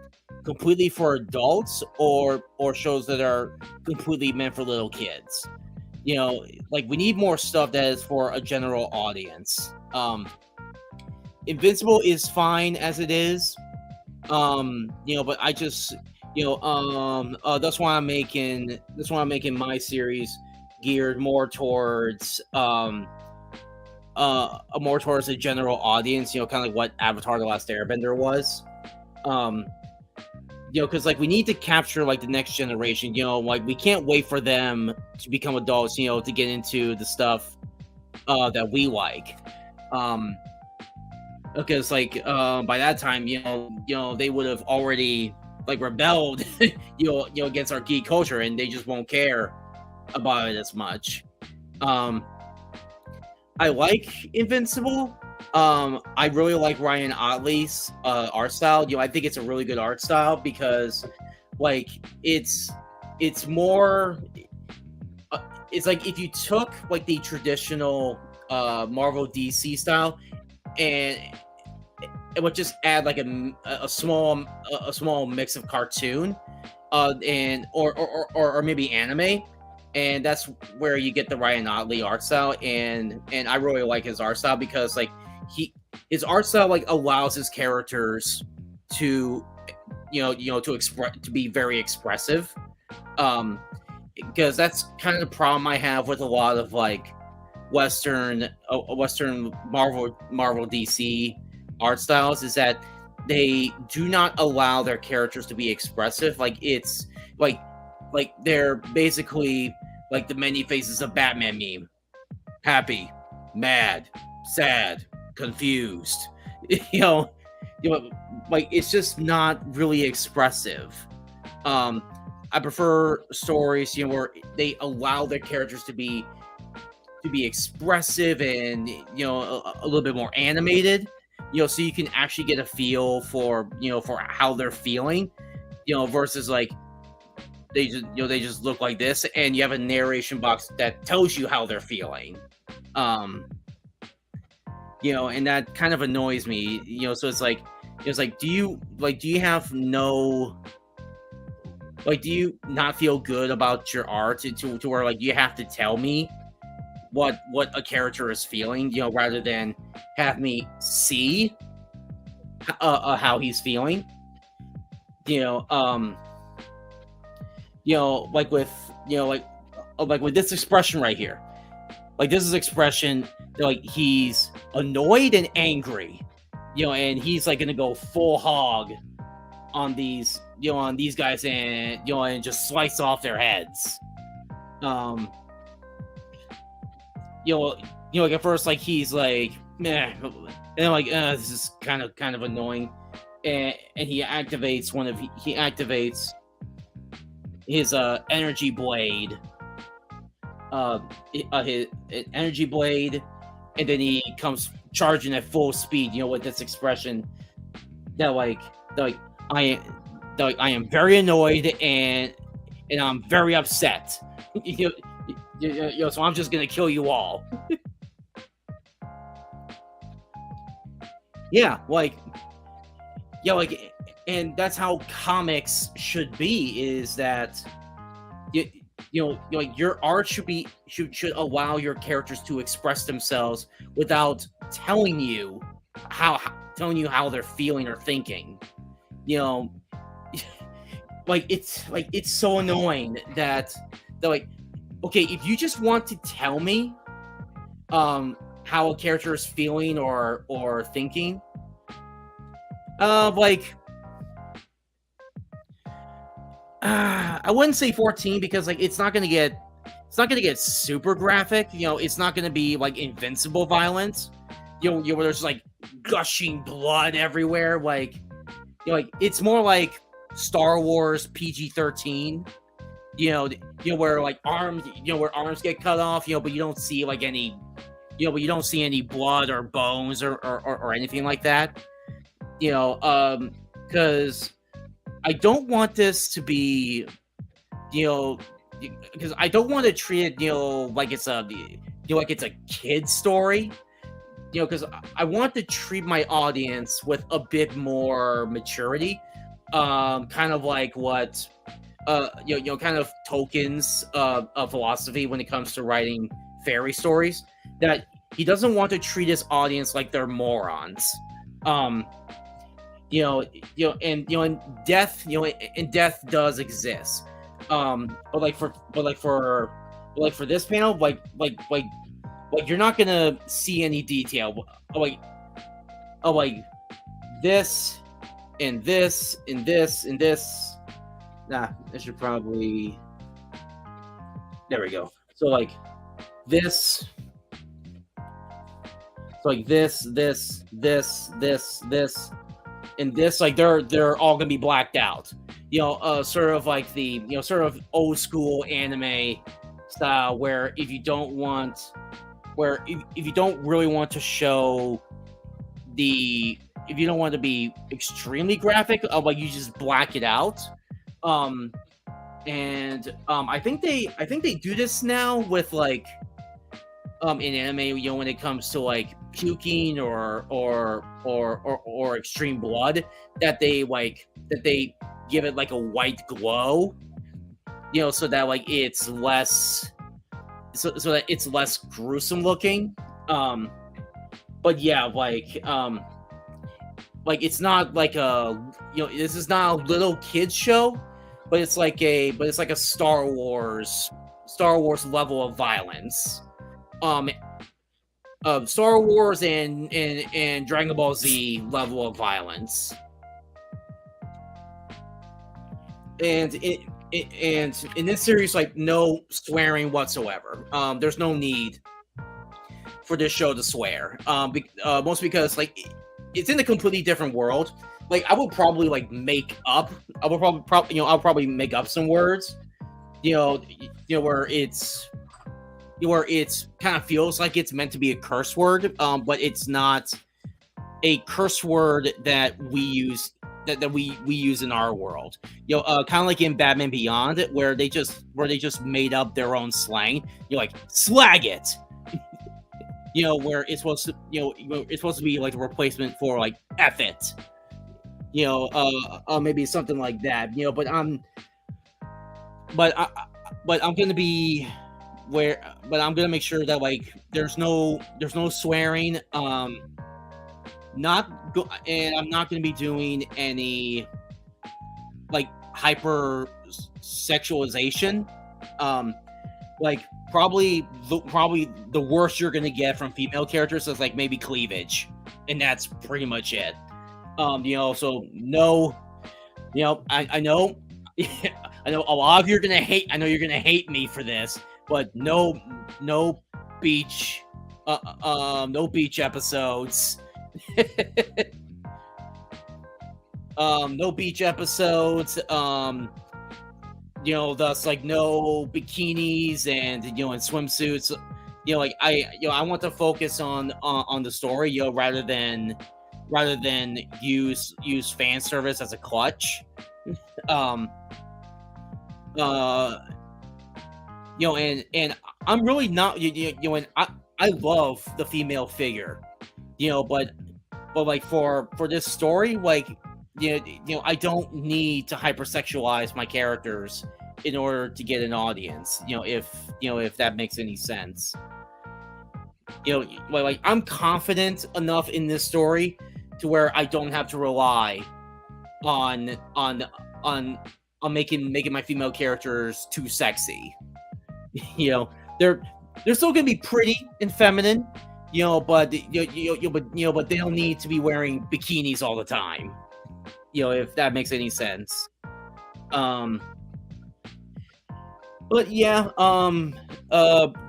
completely for adults or shows that are completely meant for little kids. Like we need more stuff that is for a general audience. Invincible is fine as it is. But I just that's why I'm making my series geared more towards more towards a general audience, kind of like what Avatar: The Last Airbender was. Because like we need to capture like the next generation. Like we can't wait for them to become adults, to get into the stuff that we like. Because like by that time, they would have already like rebelled, against our geek culture, and they just won't care about it as much. I like Invincible. I really like Ryan Otley's art style. I think it's a really good art style because, like, it's more. It's like if you took like the traditional Marvel DC style and it would just add like a small mix of cartoon, and or maybe anime. And that's where you get the Ryan Otley art style, and I really like his art style because like his art style like allows his characters to to be very expressive, because that's kind of the problem I have with a lot of like Western Marvel DC art styles is that they do not allow their characters to be expressive. Like it's like they're basically like the many faces of Batman meme: happy, mad, sad, confused. Like it's just not really expressive. I prefer stories where they allow their characters to be expressive and a little bit more animated, so you can actually get a feel for how they're feeling, versus like they just look like this and you have a narration box that tells you how they're feeling. And that kind of annoys me, so it's like do you have no, like, do you not feel good about your art to where like you have to tell me what a character is feeling, rather than have me see how he's feeling, like with with this expression right here. Like this is expression like he's annoyed and angry, and he's like gonna go full hog on these guys and just slice off their heads. Like at first like he's like meh, and I'm like this is kind of annoying, and he activates his energy blade, his energy blade, and then he comes charging at full speed, with this expression that I am very annoyed and I'm very upset. So I'm just gonna kill you all. And that's how comics should be. Is that your art should allow your characters to express themselves without telling you how they're feeling or thinking. It's so annoying that they're like, okay, if you just want to tell me how a character is feeling or thinking, I wouldn't say 14 because like it's not gonna get super graphic. It's not gonna be like Invincible violence. Where there's like gushing blood everywhere. Like it's more like Star Wars PG-13. Where like arms, where arms get cut off. But you don't see like any, but you don't see any blood or bones or anything like that. Because I don't want this to be, you know, because I don't want to treat it, like it's a, like it's a kid story, because I want to treat my audience with a bit more maturity, kind of like what, kind of Tolkien's philosophy when it comes to writing fairy stories, that he doesn't want to treat his audience like they're morons. And death, and death does exist. But for this panel, like you're not gonna see any detail. Like this and this and this and this. Nah, I should probably. There we go. So like this. So like this, and this, like they're all gonna be blacked out. Sort of like the sort of old school anime style, where if you don't really want to show if you don't want to be extremely graphic, like you just black it out. I think they do this now with like in anime, when it comes to like puking or extreme blood, that they give it like a white glow, so that like it's less so that it's less gruesome looking. But yeah, like it's not like this is not a little kids show, but it's like a Star Wars level of violence. Of Star Wars and Dragon Ball Z level of violence. And in this series, like, no swearing whatsoever. There's no need for this show to swear. Mostly because like it's in a completely different world. Like I would probably like make up. I'll probably make up some words. Where it's kind of feels like it's meant to be a curse word, but it's not a curse word that we use that we use in our world. Kind of like in Batman Beyond, where they just made up their own slang. You're like slag it, where it's supposed to it's supposed to be like a replacement for like F it, maybe something like that. But I'm gonna be. But I'm gonna make sure that like there's no swearing, and I'm not gonna be doing any like hyper sexualization. Like probably the worst you're gonna get from female characters is like maybe cleavage, and that's pretty much it. So no, I know I know a lot of you are gonna hate. I know you're gonna hate me for this. But no beach, no beach episodes. No beach episodes. Thus like no bikinis and and swimsuits. I want to focus on the story, rather than use fan service as a clutch. And I'm really not, and I love the female figure, but like for this story, like, I don't need to hypersexualize my characters in order to get an audience, if that makes any sense. Like I'm confident enough in this story to where I don't have to rely on making my female characters too sexy. They're still gonna be pretty and feminine, but but they don't need to be wearing bikinis all the time, if that makes any sense. But yeah,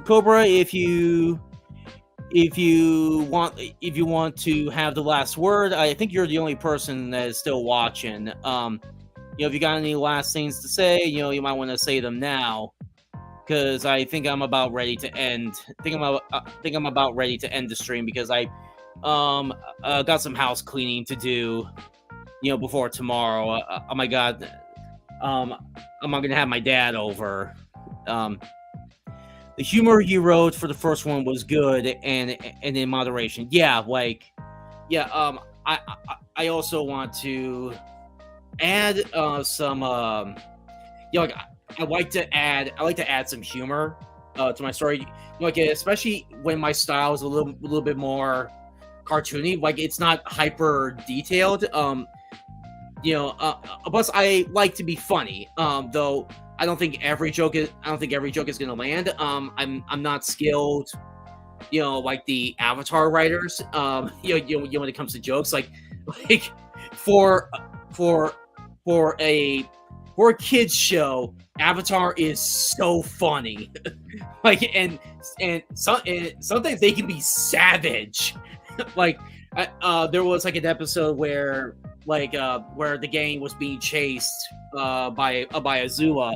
Cobra, if you want to have the last word, I think you're the only person that is still watching. If you got any last things to say, you might want to say them now. Because I think I'm about ready to end. I think I'm about ready to end the stream because I got some house cleaning to do before tomorrow. Oh my god, I'm not gonna have my dad over. Um, the humor you wrote for the first one was good and in moderation. Yeah, like yeah. I also want to add some like I like to add some humor to my story. Like especially when my style is a little bit more cartoony. Like it's not hyper detailed. Plus I like to be funny. Though I don't think every joke is gonna land. I'm not skilled, like the Avatar writers. When it comes to jokes, like for for for a kids show, Avatar is so funny. like and sometimes they can be savage. like there was like an episode where where the gang was being chased by Azula,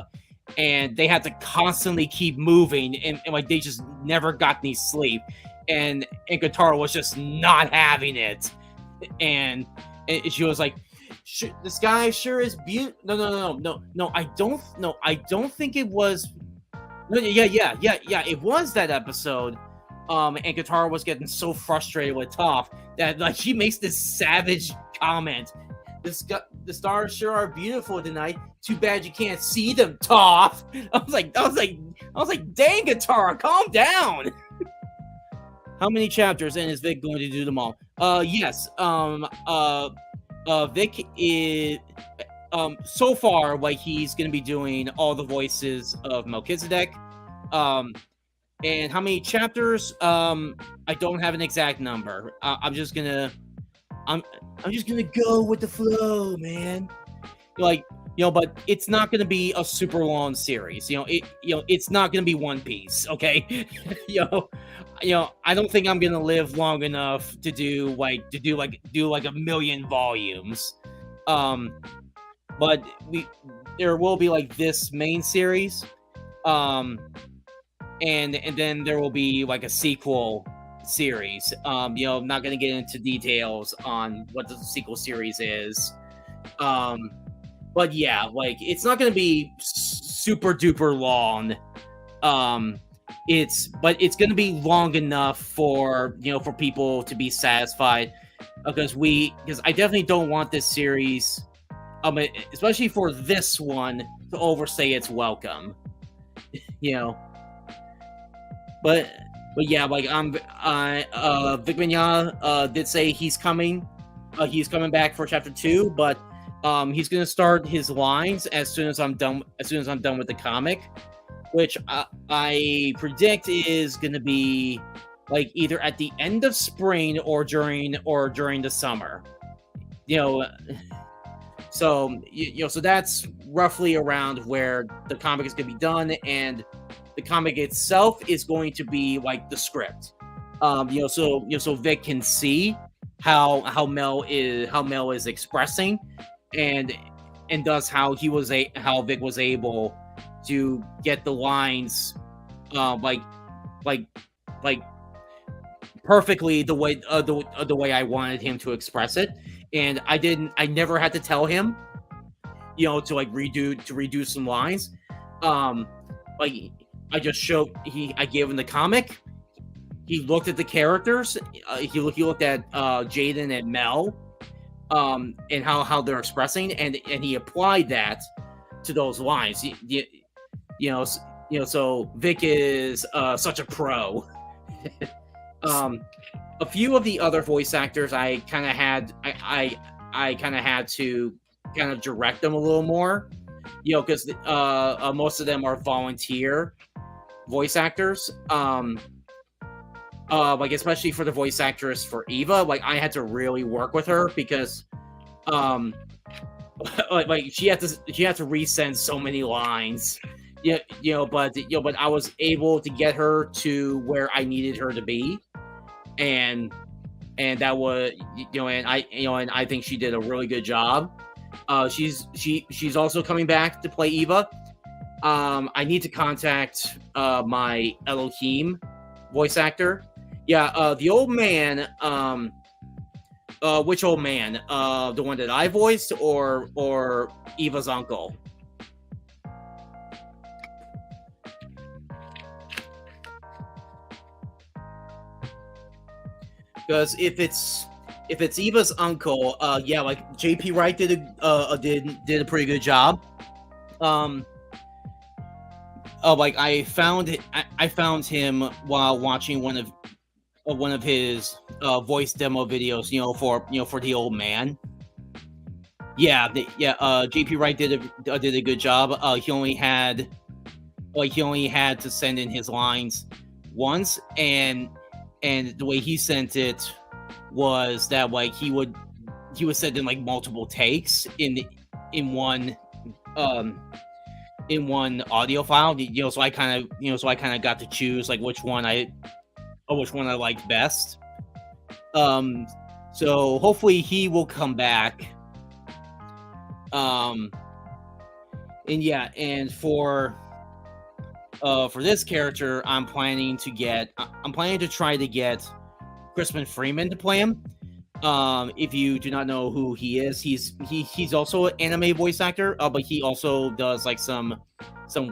and they had to constantly keep moving, and like they just never got any sleep, and Katara was just not having it, and she was like, "The sky sure is beautiful." No. I don't think it was. No, yeah. It was that episode. And Katara was getting so frustrated with Toph that like she makes this savage comment. The stars sure are beautiful tonight. Too bad you can't see them, Toph. I was like, dang, Katara, calm down. How many chapters, and is Vic going to do them all? Yes. Vic is so far like he's going to be doing all the voices of Melchizedek. And how many chapters? I don't have an exact number. I'm just gonna go with the flow, man. But it's not gonna be a super long series. It's not gonna be One Piece, okay? I don't think I'm gonna live long enough to do a million volumes. But there will be like this main series. And then there will be like a sequel series. I'm not going to get into details on what the sequel series is. But yeah, like it's not going to be super duper long. It's going to be long enough for people to be satisfied, because I definitely don't want this series, especially for this one, to overstay its welcome. But yeah, like Vic Mignogna did say he's coming back for chapter 2, but he's gonna start his lines as soon as I'm done with the comic, which I predict is gonna be like either at the end of spring or during the summer. So so that's roughly around where the comic is gonna be done, and the comic itself is going to be like the script. So Vic can see how Mel is expressing, and thus how Vic was able to get the lines like perfectly the way I wanted him to express it. And I never had to tell him to redo some lines. I gave him the comic. He looked at the characters. He looked at Jaden and Mel, and how they're expressing, and he applied that to those lines. So Vic is such a pro. A few of the other voice actors, I kind of had to kind of direct them a little more, because most of them are volunteer voice actors. Like especially for the voice actress for Eva, like I had to really work with her because like she had to resend so many lines. But I was able to get her to where I needed her to be, and that was and I think she did a really good job. She's also coming back to play Eva. I need to contact my Elohim voice actor. Yeah, the old man Which old man? The one that I voiced, or Eva's uncle? Because if it's Eva's uncle, yeah, like JP Wright did a pretty good job. Um, like I found him while watching one of his voice demo videos, for the old man. Yeah, JP Wright did a good job. He only had to send in his lines once, and the way he sent it was that like he would send in like multiple takes in one um in one audio file. So I kind of got to choose like which one I liked best. So hopefully he will come back. And yeah, and for this character, I'm planning to try to get Crispin Freeman to play him. If you do not know who he is, he's also an anime voice actor, but he also does like some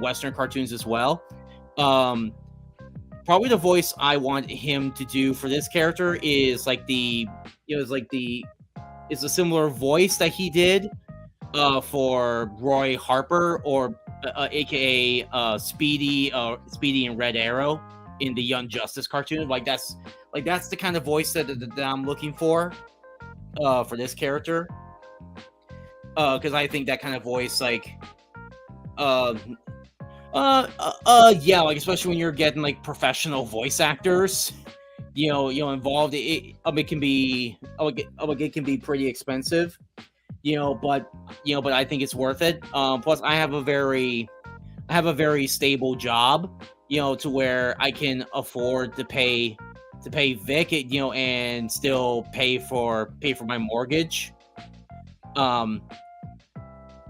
Western cartoons as well. Probably the voice I want him to do for this character is like is a similar voice that he did for Roy Harper, or aka Speedy and Red Arrow in the Young Justice cartoon. That's the kind of voice that I'm looking for this character, because I think that kind of voice, yeah, like especially when you're getting like professional voice actors, involved, it can be pretty expensive, but I think it's worth it. Plus, I have a very stable job, to where I can afford to pay Vic, and still pay for my mortgage.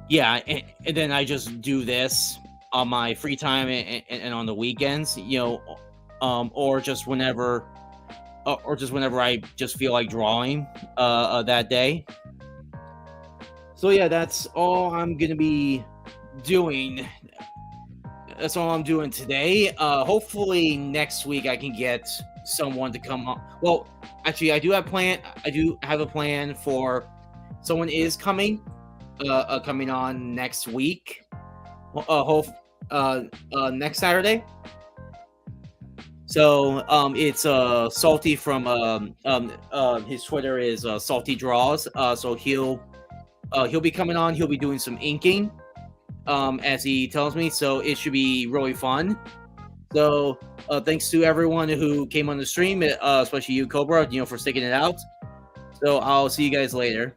Yeah, and then I just do this on my free time and on the weekends, or just whenever I just feel like drawing that day. So yeah, that's all I'm gonna be doing. That's all I'm doing today. Hopefully next week I can get someone to come on. Well, actually, I do have a plan for someone is coming on next week. Next Saturday. So it's Salty from his Twitter is Salty Draws. So he'll be coming on. He'll be doing some inking, as he tells me. So it should be really fun. So thanks to everyone who came on the stream, especially you, Cobra, for sticking it out. So I'll see you guys later.